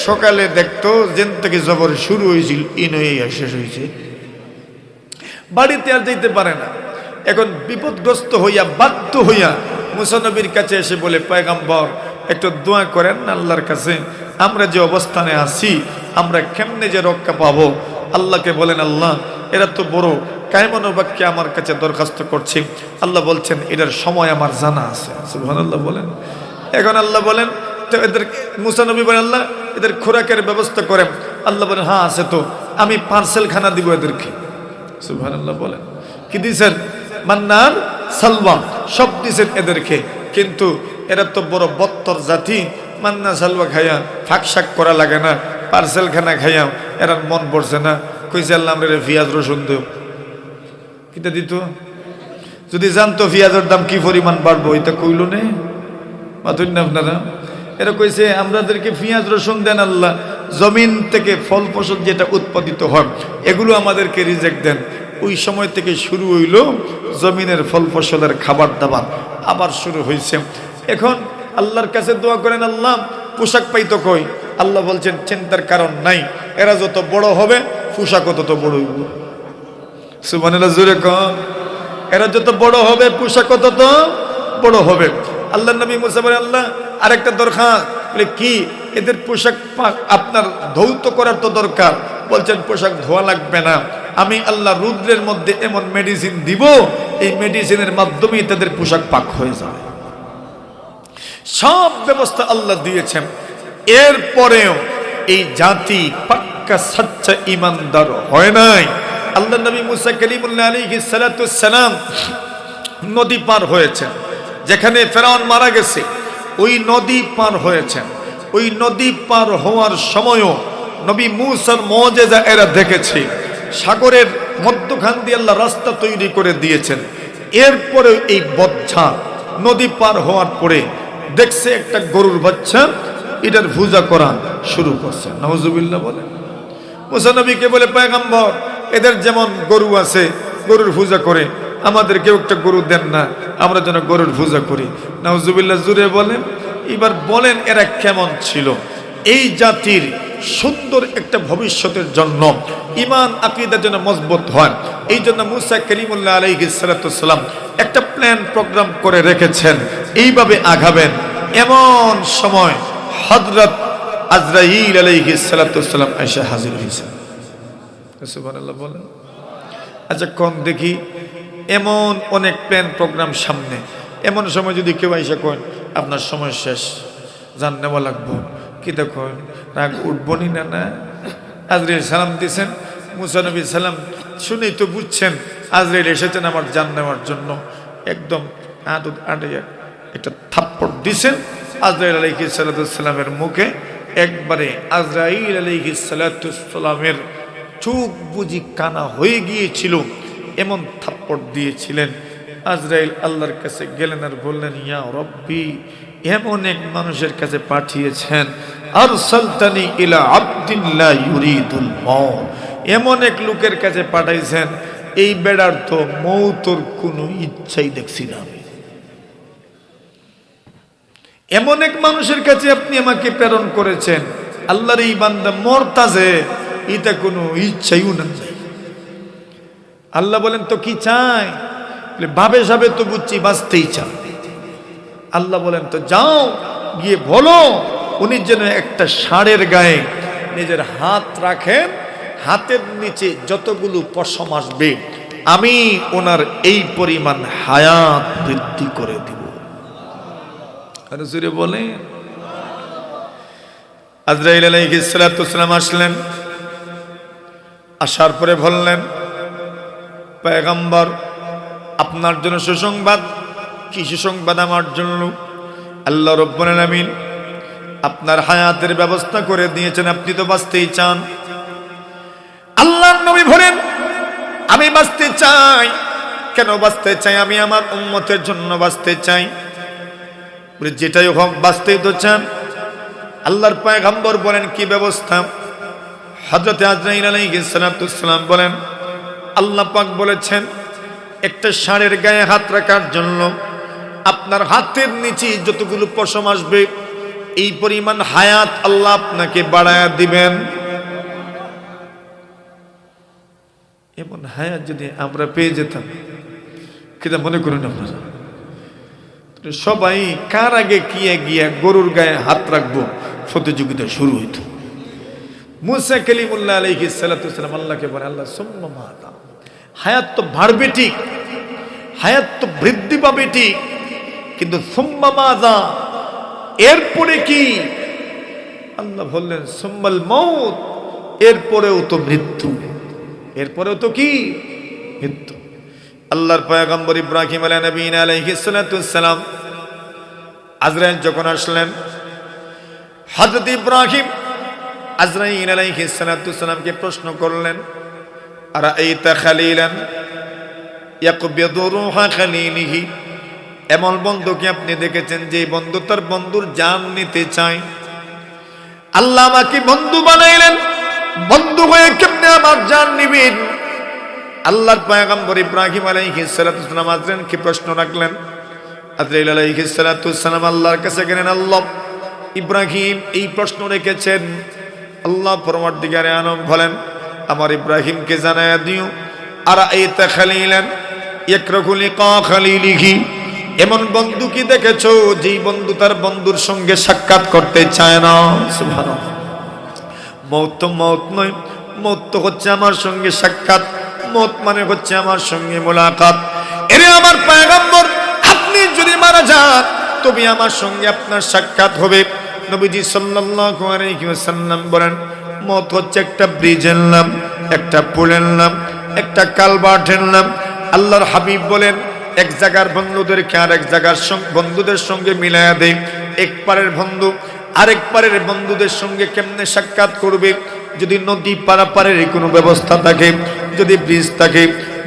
সকালে দেখতো যেন থেকে সফর শুরু হয়েছিল ইন হয়ে শেষ হয়েছে, বাড়িতে আর যেতে পারে না। এখন বিপদগ্রস্ত হইয়া বাধ্য হইয়া মুসা নবীর কাছে এসে বলে, পয়গম্বর একটু দোয়া করেন না আল্লাহর কাছে, আমরা যে অবস্থানে আছি আমরা কেমনে যে রক্ষা পাবো। আল্লাহকে বলেন, আল্লাহ এরা তো বড় কায়মানো বাক্যে আমার কাছে দরখাস্ত করছে। আল্লাহ বলছেন এটার সময় আমার জানা আছে। সুবহানাল্লাহ বলেন। এখন আল্লাহ বলেন তো এদের, মুসা নবী বলেন আল্লাহ এদের খোরাকের ব্যবস্থা করেন। আল্লাহ বলেন হ্যাঁ আছে তো, আমি পার্সেল খানা দিব এদেরকে। সুবহানাল্লাহ বলেন। কি দিয়েছেন? মান্নার সালওয়া সব দিয়েছেন এদেরকে। কিন্তু এরা তো বড় বত্তর জাতি, মান্না সালওয়া খাইয়া ফাঁকশাক করা লাগে না, পার্সেল খানা খাইয়া এরা মন পড়ছে না। কইছে আল্লাহ আমরা পেঁয়াজ রসুন দেব। কিটা দিত? যদি জানতো পেঁয়াজের দাম কি পরিমাণ বাড়বো, এটা কইল নে মাতুন না আপনারা। এরা কইছে আমাদেরকে পেঁয়াজ রসুন দেন আল্লাহ, জমিন থেকে ফল ফসল যেটা উৎপাদিত হয় এগুলো আমাদেরকে রিজেক্ট দেন। ওই সময় থেকে শুরু হইল জমিনের ফল ফসলের খাবার দাবার আবার শুরু হয়েছে। এখন আল্লাহর কাছে দোয়া করেন, আল্লাহ পোশাক পাইতো কই? আল্লাহ বলছেন চিন্তার কারণ নাই, এরা যত বড় হবে পোশাকও তত বড় হইব। সুবহানাল্লাহ জোরে কন। এরা যত বড় হবে পোশাকও তত বড় হবে। আল্লাহ নবী মুসা বলেন, আল্লাহ আরেকটা দরকার। বলে কি? এদের পোশাক আপনার ধৌত করার তো দরকার। বলছেন পোশাক ধোয়া লাগবে না, আমি আল্লাহ রুদ্রের মধ্যে এমন মেডিসিন দিব, এই মেডিসিনের মাধ্যমেই তাদের পোশাক পাক হয়ে যাবে। সব ব্যবস্থা আল্লাহ দিয়েছেন। এরপরেও এই জাতি পাক্কা সচ্চা ইমানদার হয় নাই। আল্লাহ নবী মুসা কালিমুল্লাহ আলাইহিস সালাতু সালাম নদী পার হয়েছেন, যেখানে ফেরাউন মারা গেছে ওই নদী পার হয়েছেন। ওই নদী পার হওয়ার সময়ও নবী মুসার মুজিজা এরা দেখেছে। সাগরের মধ্যখান দিয়ে আল্লাহ রাস্তা তৈরি করে দিয়েছেন। এরপরে এই বচ্চা নদী পার হওয়ার পরে দেখছে একটা গরুর বাচ্চা এটার পূজা করা শুরু করছে। নাউজুবিল্লাহ বলে। মুসা নবীকে বলে, পয়গম্বর এদের যেমন গরু আছে গরুর পূজা করে, আমাদেরকেও একটা গরু দেন না, আমরা যেন গরুর পূজা করি। নাউজুবিল্লাহ জুড়ে বলেন। এবার বলেন এরা কেমন ছিল? এই জাতির সুন্দর একটা ভবিষ্যতের জন্য, ঈমান আকীদার জন্য মজবুত হয়, এই জন্য মুসা কালিমুল্লাহ আলাইহিস সালাতু সালাম একটা প্ল্যান প্রোগ্রাম করে রেখেছেন, এইভাবে আগাবেন। এমন সময় হযরত আজরাইল আলাইহিস সালাতু সালাম এসে হাজির হয়েছেন। সুবহানাল্লাহ বলেন। আচ্ছা কোন দেখি, এমন অনেক প্ল্যান প্রোগ্রাম সামনে, এমন সময় যদি কেউ এসে কয় আপনার সময় শেষ, জান নেওয়া লাগবো, কি দেখুন রাগ উঠবনি না? না, আজরাইল সালাম দিয়েছেন। মুসা নবী সালাম শুনেই তো বুঝছেন আজরাইল এসেছেন আমার জান নেওয়ার জন্য। একদম একটা থাপ্পড় দিছেন আজরাইল আলাইহিস সালাতু সালামের মুখে। একবারে আজরাইল আলাইহিস সালাতু সালামের চোখ বুঝি কানা হয়ে গিয়েছিল, এমন থাপ্পড় দিয়েছিলেন। আজরাইল আল্লাহর কাছে গেলেন আর বললেন, ইয়া রব্বি, এমন এক মানুষের কাছে পাঠিয়েছেন, আরসালতানি ইলা আবদিন লা ইউরিদুল মাউত, এমন এক লোকের কাছে পাঠাইছেন এই বেড়ার তো মৌতর কোনো ইচ্ছাই দেখছি না। এমন এক মানুষের কাছে আপনি আমাকে প্রেরণ করেছেন, আল্লাহর এই বান্দা মরতাজে, এটা কোনো ইচ্ছাইও না। আল্লাহ বলেন তো কি চাই? ভাবে সাবে তো বুঝছি বাঁচতেই চান। আল্লাহ বলেন তো যাও গিয়ে বলো উনি যেন একটা ষাঁড়ের গায়ে নিজের হাত রাখেন, হাতের নিচে যতগুলো পশম আসবে আমি ওনার এই পরিমাণ হায়াত বৃদ্ধি করে দিব। আর জোরে বলে। আজরাইল আলাইহিস সালাতু সালাম আসলেন। আসার পরে বললেন, পয়গম্বর আপনার জন্য সুসংবাদ। কি সুসংবাদ আমার জন্য? আল্লাহ রাব্বুল আলামিন আপনার হায়াতের ব্যবস্থা করে দিয়েছেন, আপনি তো বাঁচতেই চান। আল্লাহর নবী বলেন, আমি বাঁচতে চাই, কেন বাঁচতে চাই? আমি আমার উম্মতের জন্য বাঁচতে চাই। বলে যেটাই হোক বাঁচতেই তো চান। আল্লাহর পয়গম্বর বলেন কি ব্যবস্থা? হযরত আজরাইল আলাইহিস সালাম বলেন আল্লাহ পাক বলেছেন একটা ষাঁড়ের গায়ে হাত রাখার জন্য আপনার হাতের নিচে যতগুলো পশম আসবে এই পরিমাণ হায়াত আল্লাহ আপনাকে বাড়ায়া দিবেন। এমন হায়াত যদি আমরা পেয়ে যেতাম, কিনা মনে করুন আপনারা, সবাই কার আগে গিয়া গরুর গায়ে হাত রাখবো প্রতিযোগিতা শুরু হইত। মুসা কালিমুল্লাহ আলাইহিস সালাতু ওয়াসসালাম আল্লাহকে বলে আল্লাহ সুম্মা মাতা, হায়াত তো বাড়বে ঠিক, হায়াত তো বৃদ্ধি পাবে ঠিক, কিন্তু সুম্মা মাযা, এরপরে কি? আল্লাহ বললেন সুম্মাল মাউত, এরপরেও তো মৃত্যু, এরপরেও তো কি? মৃত্যু। আল্লাহর পয়গম্বর ইব্রাহিম আলাইহিস সালাতু ওয়াসসালাম আজরাইল যখন আসলেন, হযরত ইব্রাহিম আজরাইল আলাইহিস সালাতু ওয়াসসালামকে প্রশ্ন করলেন আরাআইতা খালিলান ইয়াকবিদু রূহা খালিলিহি, এমন বন্ধুকে আপনি দেখেছেন যে বন্ধু তার বন্ধুর জান নিতে চায়? আল্লাহ আমাকে বন্ধু বানাইলেন, বন্ধু হয়ে কেমনে আমার জান নিবেন? আল্লাহর পয়গম্বর ইব্রাহিম আলাইহিস সালাতু ওয়াসসালাম আজরাইলকে প্রশ্ন রাখলেন। আজরাইল আলাইহিস সালাতু ওয়াসসালাম আল্লাহর কাছে গেলেন, আল্লাহ ইব্রাহিম এই প্রশ্ন রেখেছেন। আল্লাহ পরওয়ারদিগারে আলম বলেন আমার ইব্রাহিমকে জানায়া দিও আরাআইতা খালিলান ইয়াকরাহু লিকা খালিলিহি, এমন বন্ধু কি দেখেছো যেই বন্ধু তার বন্ধুর সঙ্গে সাক্ষাৎ করতে চায় না? সুবহানাল্লাহ। মওত তো মওত নয়, মওত তো হচ্ছে আমার সঙ্গে সাক্ষাৎ, মওত মানে হচ্ছে আমার সঙ্গে মোলাকাত। এরে আমার পয়গম্বর, আপনি যদি মারা যান তবে আমার সঙ্গে আপনার সাক্ষাৎ হবে। নবীজি সাল্লাল্লাহু আলাইহি ওয়াসাল্লাম বলেন মওত হচ্ছে একটা ব্রিজের নাম, একটা পুলের নাম, একটা কালভার্টের নাম। আল্লাহর হাবিব বলেন এক জায়গার বন্ধুদেরকে আরেক জায়গার বন্ধুদের সঙ্গে মিলায়া দেয়। এক পারের বন্ধু আরেক পারের বন্ধুদের সঙ্গে কেমনে সাক্ষাৎ করবে? যদি নদী পারাপারের কোনো ব্যবস্থা থাকে, যদি ব্রিজ থাকে,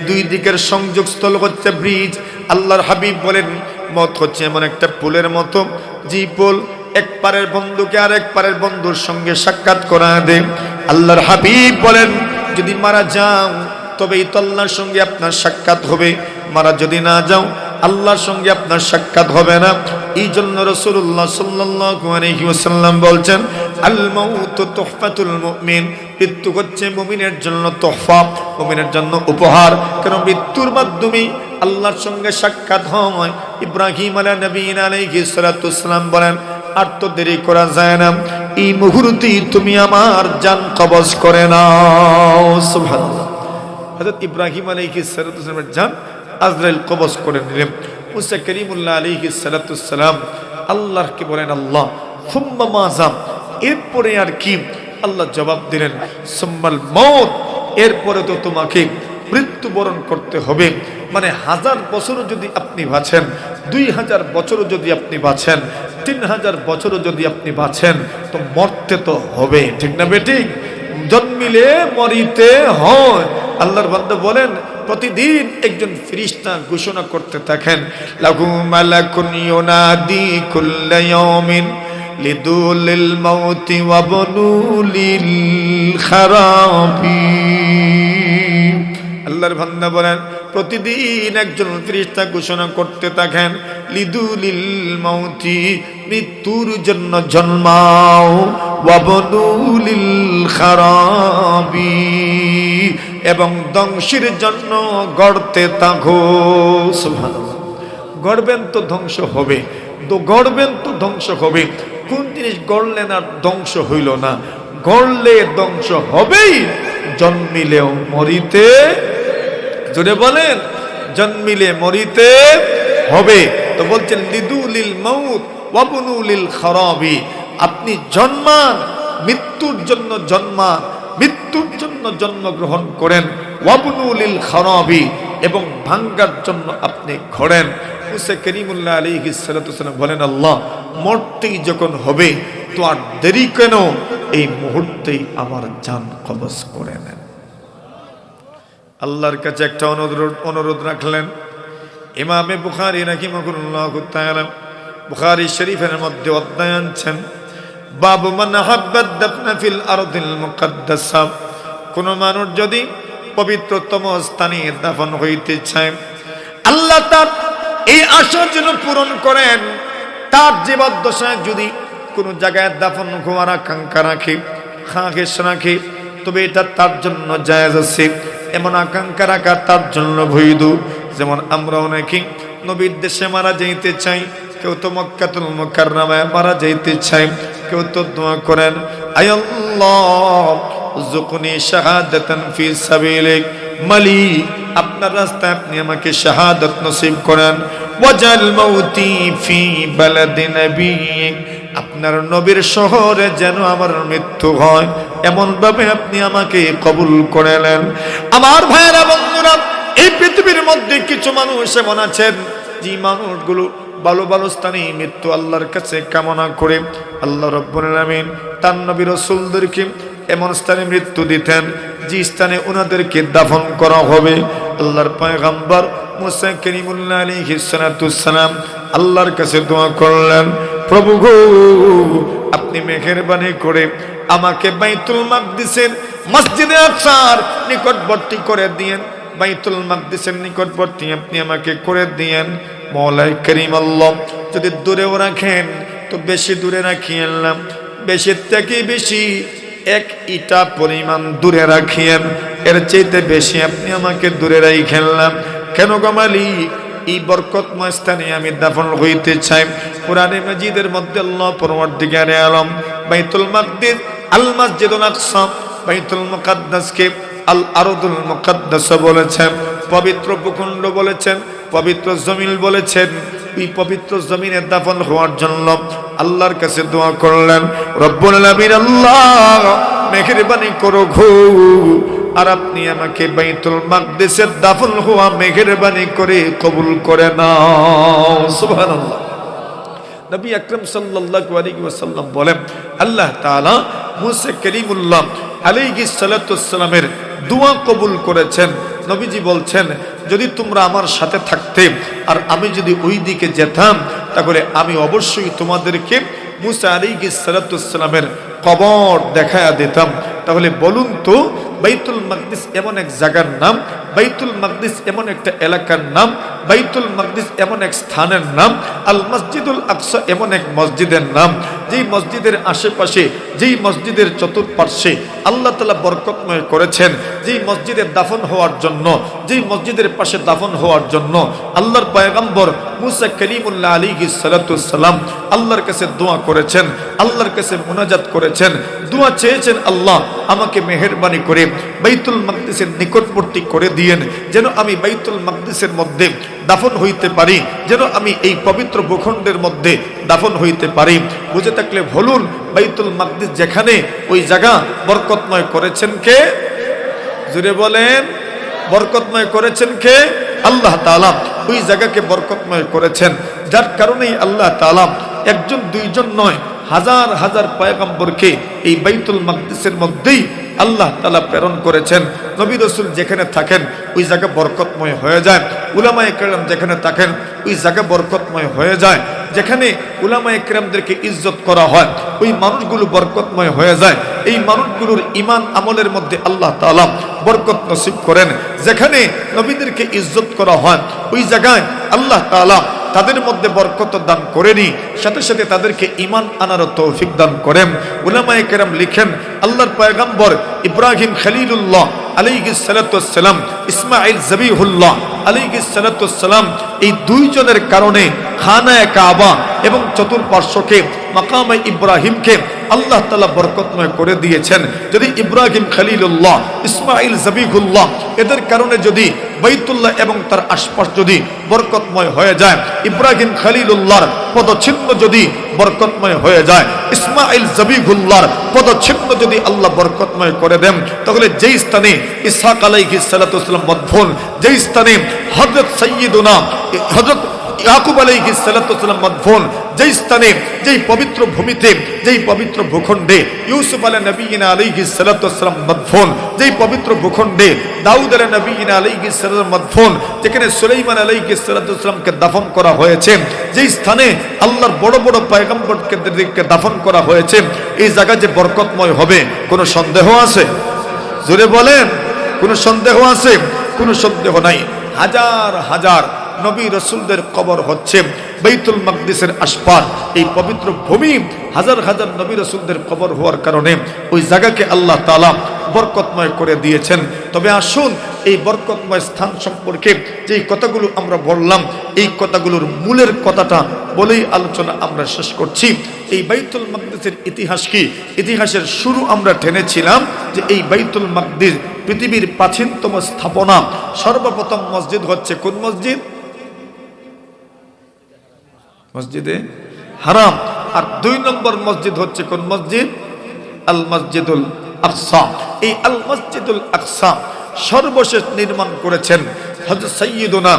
দুই দিকের সংযোগস্থল হচ্ছে ব্রিজ। আল্লাহর হাবিব বলেন মওত হচ্ছে এমন একটা পুলের মতো, যে পুল এক পারের বন্ধুকে আরেক পারের বন্ধুর সঙ্গে সাক্ষাৎ করা দেয়। আল্লাহর হাবিব বলেন যদি মারা যাও তবে এই তো আল্লাহর সঙ্গে আপনার সাক্ষাৎ হবে, মারা যদি না যাও আল্লাহর সঙ্গে আপনার সাক্ষাৎ হবে না। এই জন্য রাসূলুল্লাহ সাল্লাল্লাহু আলাইহি ওয়াসাল্লাম বলছেন আল মাউতু তুহফাতুল মুমিন, মৃত্যু হচ্ছে মুমিনের জন্য তোহফা, মুমিনের জন্য উপহার। কারণ মৃত্যুর মাধ্যমে আল্লাহর সঙ্গে সাক্ষাৎ হয়। ইব্রাহিম আলাইহিস সালাতু ওয়াসসালাম বলেন আর তো দেরি করা যায় না, এই মুহূর্তেই তুমি আমার জান কবজ করে নাও। সুবহানাল্লাহ। হযরত ইব্রাহিম আলাইহিস সালাতু ওয়াসসালামের জান আজরাইল কবজ করে নিলেন। মুসা কালিমুল্লাহ আলাইহিস সালাতু ওয়াসসালাম আল্লাহকে বলেন আল্লাহ সুম্মা মাযা, এরপরে আর কি? আল্লাহ জবাব দিলেন সুম্মাল মাউত, এরপরে তো তোমাকে মৃত্যুবরণ করতে হবে। মানে 1000 বছরও যদি আপনি বাঁচেন, 2000 বছরও যদি আপনি বাঁচেন, 3000 বছরও যদি আপনি বাঁচেন, তো মরতে তো হবে, ঠিক না বেঠিক? জন্মিলে মরিতে হয়। আল্লাহর বান্দা বলেন প্রতিদিন একজন ফেরেশতা ঘোষণা করতে থাকেন লাহু মালাকুন ইউনাদি কুল্লা ইয়াউমিন লিদুলিল মাউতি ওয়া বুনুলিল খারাবি। আল্লাহর বান্দা বলেন প্রতিদিন একজন ফেরেশতা ঘোষণা করতে থাকেন লিদুলিল মাউতি, মৃত্যুর জন্য জন্মাও, ওয়া বুনুলিল খারাবি, এবং ধ্বংসের জন্য গড়তে থাকো। সুবহানাল্লাহ। গড়বেন তো ধ্বংস হবে, তো গড়বেন তো ধ্বংস হবে। কোন জিনিস গড়লেন আর ধ্বংস হইল না? গড়লে ধ্বংস হবেই, জন্মিলেও মরিতে, জোরে বলেন, জন্মিলে মরিতে হবে। তো বলছেন লিদুলিল মাউত ওয়া বুনুলিল খারাবি, আপনি জন্মান, মৃত্যুর জন্য জন্মান, মৃত্যুর জন্য জন্মগ্রহণ করেন, ওয়া বুনুলিল খারাবি, এবং ভাঙ্গার জন্য আপনি ঘোরেন। মুসা কালিমুল্লাহ আলাইহিস সালাতু ওয়াসসালাম বলেন আল্লাহ মরতেই যখন হবে তো আর দেরি কেন? এই মুহূর্তেই আমার জান কবজ করে নেন। আল্লাহর কাছে একটা অনুরোধ রাখলেন। ইমামে বুখারী রাহিমাহুল্লাহু তাআলা বুখারী শরীফের মধ্যে অধ্যায় আনছেন, বাবু মান হাব্বাদ দাফনা ফিল আরদিল মুকাদ্দাসা। কোন মানুষ যদি পবিত্রতম স্থানে দাফন হইতে চায়, আল্লাহ তার এই আশা যেন পূরণ করেন। তার জীবদ্দশায় যদি কোন জায়গায় দাফন হওয়ার আকাঙ্ক্ষা রাখে, খাগেশ রাখে, তবে এটা তার জন্য জায়েজ আছে। এমন আকাঙ্ক্ষা রাখা তার জন্য বৈধ। যেমন আমরা অনেকে নবীর দেশে মারা যাইতে চাই, কেউ তো মক্কাতুল মুকাররমায় মারা যাইতে চাই, কেউ তো দোয়া করেন, আয় আল্লাহ যুকনি শাহাদাতান ফি সাবিলিক, মালিক আপনার রাস্তায় আপনি আমাকে শাহাদাত নসিব করেন। ওয়াজাল মাউতি ফি বালাদি নবিয়িক, আপনার নবীর শহরে যেন আমার মৃত্যু হয়, এমন ভাবে আপনি আমাকে কবুল করে নেন। আমার ভাইয়েরা, বন্ধুরা, এই পৃথিবীর মধ্যে কিছু মানুষ এমন আছেন যে মানুষগুলো ভালো ভালো স্থানে মৃত্যু আল্লাহর কাছে কামনা করে আল্লাহ রাব্বুল আলামিন তার নবী রাসূলদেরকে এমন স্থানে মৃত্যু দিতেন যে স্থানে ওনাদেরকে দাফন করা হবে। আল্লাহর পয়গম্বর মুসা কালিমুল্লাহ আলাইহিস সালাতুস সালাম আল্লাহর কাছে দোয়া করলেন, প্রভু গো, আপনি মেহেরবানি করে আমাকে বাইতুল মাকদিসের মসজিদে আকসার নিকটবর্তী করে দিয়েন। বাইতুল মাকদিসের নিকটবর্তী আপনি আমাকে করে দিয়েন। মওলাই করিম আল্লাহ যদি দূরেও রাখেন তো বেশি দূরে রাখিয়েন না, বেশি থেকে বেশি এক ইটা পরিমাণ দূরে রাখিয়েন, এর চাইতে বেশি আপনি আমাকে দূরে রাখেন না। কেন গো মালিক, এই বরকতময় স্থানে আমি দাফন হইতে চাই। কোরআনে মাজিদের মধ্যে আল্লাহ পরওয়ারদিগারে আলম বাইতুল মাকদিস, আল মসজিদুল আকসা, বাইতুল মুকাদ্দাসকে আল আরদুল মুকাদ্দাস বলেছেন, পবিত্র ভূখণ্ড বলেছেন, পবিত্র জমিন বলেছেন। এই পবিত্র জমিনে দাফন হওয়ার জন্য আল্লাহর কাছে দোয়া করলেন, রব্বুল আলামিন আল্লাহ মেহেরবানি করো গো, আর আপনি আমাকে বাইতুল মাকদিসের দাফন হওয়া মেহেরবানি করে কবুল করে নাও। সুবহানাল্লাহ। নবী আকরাম সাল্লাল্লাহু আলাইহি ওয়াসাল্লাম বলেন, আল্লাহ তাআলা মুসা কালিমুল্লাহ আলাইহিস সালাতুস সালামের দোয়া কবুল করেছেন। নবীজি বলছেন, যদি তোমরা আমার সাথে থাকতে আর আমি যদি ওই দিকে যেতাম, তাহলে আমি অবশ্যই তোমাদেরকে মুসা আলাইহিস সালাতুস সালামের কবর দেখায়া দিতাম। তাহলে বলুন তো, বাইতুল মাকদিস এমন এক জায়গার নাম, বাইতুল মাকদিস এমন একটা এলাকার নাম, বাইতুল মাকদিস এমন এক স্থানের নাম, আল মসজিদুল আকসা এমন এক মসজিদের নাম, যেই মসজিদের আশেপাশে, যেই মসজিদের চতুর্পার্শ্বে আল্লাহ তাআলা বরকতময় করেছেন, যেই মসজিদের দাফন হওয়ার জন্য, যেই মসজিদের পাশে দাফন হওয়ার জন্য আল্লাহর পয়গম্বর মুসা কালিমুল্লাহ আলাইহিস সালাতুস সালাম আল্লাহর কাছে দোয়া করেছেন, আল্লাহর কাছে মুনাজাত করেছেন, দোয়া চেয়েছেন, আল্লাহ আমাকে মেহেরবানি করে বাইতুল মাকদিসের নিকটবর্তী করে দিয়েন, যেন আমি বাইতুল মাকদিসের মধ্যে দাফন হইতে পারি, যেন আমি এই পবিত্র ভূখণ্ডের মধ্যে দাফন হইতে পারি। বুঝে থাকলে বলুন, বাইতুল মাকদিস যেখানে, ওই জায়গা বরকতময় করেছেন কে? জুড়ে বলেন, বরকতময় করেছেন কে? আল্লাহ তাআলা ওই জায়গাকে বরকতময় করেছেন, যার কারণেই আল্লাহ তাআলা একজন দুইজন নয়, হাজার হাজার পয়গম্বরকে এই বাইতুল মাকদিসের মধ্যেই আল্লাহ তাআলা প্রেরণ করেছেন। নবী রাসূল যেখানে থাকেন ওই জায়গা বরকতময় হয়ে যায়, উলামায়ে কেরাম যেখানে থাকেন ওই জায়গা বরকতময় হয়ে যায়। যেখানে উলামায়ে কেরামদেরকে ইজ্জত করা হয় ওই মানুষগুলো বরকতময় হয়ে যায়। এই মানুষগুলোর ঈমান আমলের মধ্যে আল্লাহ তাআলা বরকত নসিব করেন। যেখানে নবীদেরকে ইজ্জত করা হয় ওই জায়গায় আল্লাহ তাআলা তাদের মধ্যে বরকত দান করেনি, সাথে সাথে তাদেরকে ঈমান আনার তৌফিক দান করেন। উলামায়ে কেরাম লিখেন, আল্লাহর পয়গম্বর ইব্রাহিম খলিলুল্লাহ আলাইহিস সালাতুস সালাম, ইসমাঈল জবিহুল্লাহ আলাইহিস সালাতুস সালাম, এই দুইজনের কারণে খানায়ে কাবা এবং চতুর্পার্শ্বকে মাকামে ইব্রাহিমকে আল্লাহ তাআলা বরকতময় করে দিয়েছেন। যদি ইব্রাহিম খলিলুল্লাহ, ইসমাঈল জবিহুল্লাহ এদের কারণে যদি বাইতুল্লাহ এবং তার আশপাশ যদি বরকতময় হয়ে যায়, ইব্রাহিম খলিলুল্লাহর পদচিহ্ন যদি বরকতময় হয়ে যায়, ইসমাঈল জবিহুল্লাহর পদচিহ্ন যদি আল্লাহ বরকতময় করে দেন, তাহলে যেই স্থানে ইসহাক আলাইহিস সালাতু ওয়াসসালাম মদফুন, যেই স্থানে হযরত সাইয়্যিদুনা হযরত ইয়াকুব আলাইহিস সালাতু ওয়াসসালাম মদফুন, যেই স্থানে, যেই পবিত্র ভূমিতে, যেই পবিত্র ভূখণ্ডে ইউসুফ নবীনা আলাইহিস সালাতু ওয়াস সালাম মদফুন, যেই পবিত্র ভূখণ্ডে দাউদ নবীনা আলাইহিস সালাম মদফুন, যেখানে সুলাইমান আলাইহিস সালাতু ওয়াস সালামকে দাফন করা হয়েছে, যেই স্থানে আল্লাহর বড় বড় পয়গম্বরকে দাফন করা হয়েছে, এই জায়গা যে বরকতময় হবে কোনো সন্দেহ আছে? জোরে বলেন, কোনো সন্দেহ আছে? কোনো সন্দেহ নাই। হাজার হাজার নবী রাসূলদের কবর হচ্ছে বাইতুল মাকদিসের আশপাশ, এই পবিত্র ভূমি হাজার হাজার নবী রাসূলদের কবর হওয়ার কারণে ওই জায়গাকে আল্লাহ তাআলা বরকতময় করে দিয়েছেন। তবে আসুন এই বরকতময় স্থান সম্পর্কে যেই কথাগুলো আমরা বললাম, এই কথাগুলোর মূলের কথাটা বলেই আলোচনা আমরা শেষ করছি। এই বাইতুল মাকদিসের ইতিহাস কি? ইতিহাসের শুরু আমরা টেনেছিলাম যে এই বাইতুল মাকদিস পৃথিবীর প্রাচীনতম স্থাপনা। সর্বপ্রথম মসজিদ হচ্ছে কোন মসজিদ? মসজিদে হারাম। আর 2 নম্বর মসজিদ হচ্ছে কোন মসজিদ? আল মসজিদুল আকসা। এই আল মসজিদুল আকসা সর্বশেষ নির্মাণ করেছেন হযরত সাইয়্যিদুনা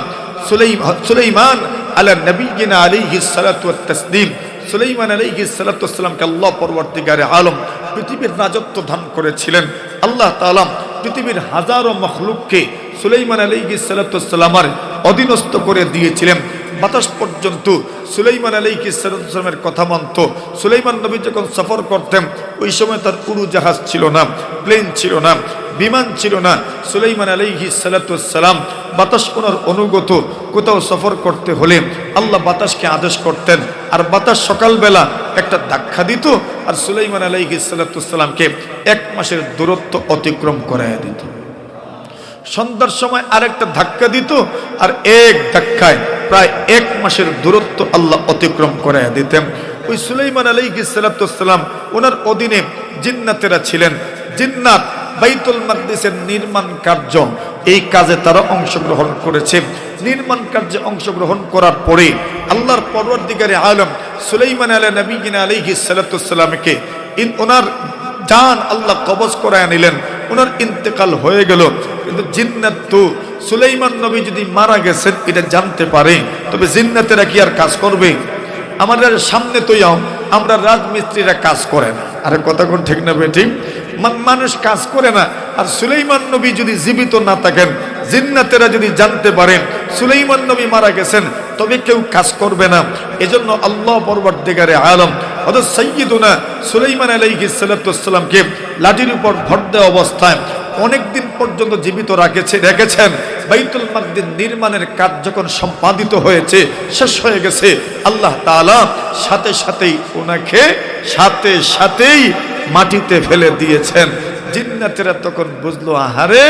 সুলাইমান আলা নবিয়িনা আলাইহিস সালাতু ওয়াত তাসলিম। সুলাইমান আলাইহিস সালাতু ওয়াস সালামকে আল্লাহ পরবর্তীকারে আলম পৃথিবীর রাজত্ব দান করেছিলেন। আল্লাহ তাআলা পৃথিবীর হাজারো মখলুককে সুলাইমান আলাইহিস সালাতু ওয়াস সালামের অধীনস্থ করে দিয়েছিলেন। বাতাস পর্যন্ত সুলাইমান আলাইহিস সালাতু ওয়াস সালামের কথা মানত। সুলাইমান নবী যখন সফর করতেন ওই সময় তার উড়োজাহাজ ছিল না, প্লেন ছিল না, বিমান ছিল না। সুলাইমান আলাইহিস সালাতু ওয়াস সালাম বাতাস কোনার অনুগত। কোথাও সফর করতে হলে আল্লাহ বাতাসকে আদেশ করতেন, আর বাতাস সকালবেলা একটা ধাক্কা দিত আর সুলাইমান আলাইহিস সালাতু ওয়াস সালামকে 1 মাসের দূরত্ব অতিক্রম করায় দিত। সন্ধ্যার সময় আরেকটা ধাক্কা দিত আর এক ধাক্কায় প্রায় 1 মাসের দূরত্ব আল্লাহ অতিক্রম করায় দিতেন। ওই সুলাইমান আলাইহিস সালাতু ওয়াস সালাম ওনার অধীনে জিন্নাতেরা ছিলেন। জিন্নাত বাইতুল মাকদিসের নির্মাণ কার্য, এই কাজে তারা অংশগ্রহণ করেছে। নির্মাণ কার্যে অংশগ্রহণ করার পরে আল্লাহর পরওয়ারদিগারে আলম সুলাইমান নবীনা আলাইহিস সালাতু ওয়াস সালামকে ওনার জান আল্লাহ কবজ করায় নিলেন। ওনার ইন্তেকাল হয়ে গেল। কিন্তু জিন্নাত তো সুলাইমান নবী যদি মারা গেছেন এটা জানতে পারে, তবে জিন্নাতেরা কি আর কাজ করবে? আমাদের সামনে তো আমরা রাজমিস্ত্রিরা কাজ করে না। আরে কথা কোন ঠিক না বেঠিক? মানুষ কাজ করে না। আর সুলাইমান নবী যদি জীবিত না থাকেন, জিন্নাতেরা যদি জানতে পারেন সুলাইমান নবী মারা গেছেন, তবে কেউ কাজ করবে না। এজন্য আল্লাহ পরবর্তীকারে আলম হযরত সাইয়্যিদুনা সুলাইমান আলাইহিস সালাতু ওয়াস সালামকে লাঠির উপর ভর দেওয়া অবস্থায় অনেকদিন পর্যন্ত জীবিত রেখেছেন। বাইতুল মাকদিস নির্মাণের কাজ যখন সম্পাদিত হয়েছে, শেষ হয়ে গেছে, আল্লাহ তাআলা সাথে সাথেই ওনাকে সাথেই মাটিতে ফেলে দিয়েছেন। জিন্নাতেরা তখন বুঝলো, আহারে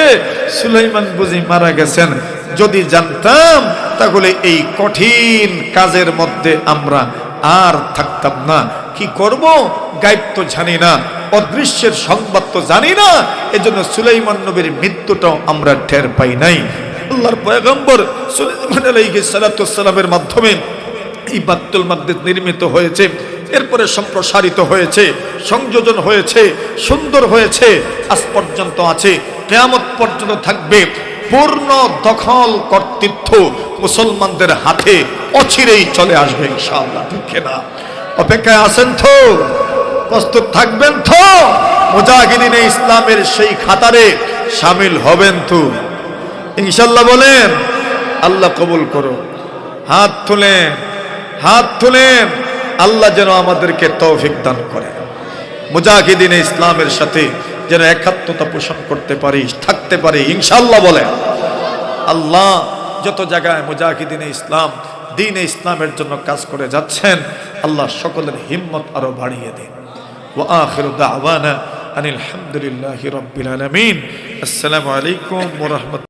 সুলাইমান বুঝি মারা গেছেন। যদি জানতাম তাহলে এই কঠিন কাজের মধ্যে আমরা আর থাকতাম না। কি করব? গায়েব তো জানি না, অদৃশ্যের সংবাদ তো জানি না। এজন্য সুলাইমান নবীর মৃত্যুটাও আমরা টের পাই নাই। আল্লাহর পয়গম্বর সুলাইমান আলাইহিস সালাতু ওয়াস সালামের মাধ্যমে এই বাইতুল মাকদিস নির্মিত হয়েছে। এরপরে সম্প্রসারিত হয়েছে, সংযোজন হয়েছে, সুন্দর হয়েছে, আজ পর্যন্ত আছে, কিয়ামত পর্যন্ত থাকবে। পূর্ণ দখল কর্তৃত্ব মুসলমানদের হাতে অচিরেই চলে আসবে ইনশাআল্লাহ। ঠিক না? অপেক্ষায় আছেন তো? প্রস্তুত থাকবেন তো? মুজাহিদিনে ইসলামের সেই খাতারে শামিল হবেন তো ইনশাআল্লাহ? বলেন আল্লাহ কবুল করো। হাত তুলেন। আল্লাহ যেন আমাদেরকে তৌফিক দান করে, মুজাহিদিনে ইসলামের সাথে যেন একাত্মতা পোষণ করতে পারি, থাকতে পারি ইনশাআল্লাহ। বলেন আল্লাহ যত জায়গায় মুজাহিদিনে ইসলাম, দ্বীনে ইসলামের জন্য কাজ করে যাচ্ছেন, আল্লাহ সকলের হিম্মত আরো বাড়িয়ে দিন। ওয়া আখিরু দাওয়ানা আনিল হামদুলিল্লাহি রাব্বিল আলামিন। আসসালামু আলাইকুম ওয়া রাহমাতুল্লাহ।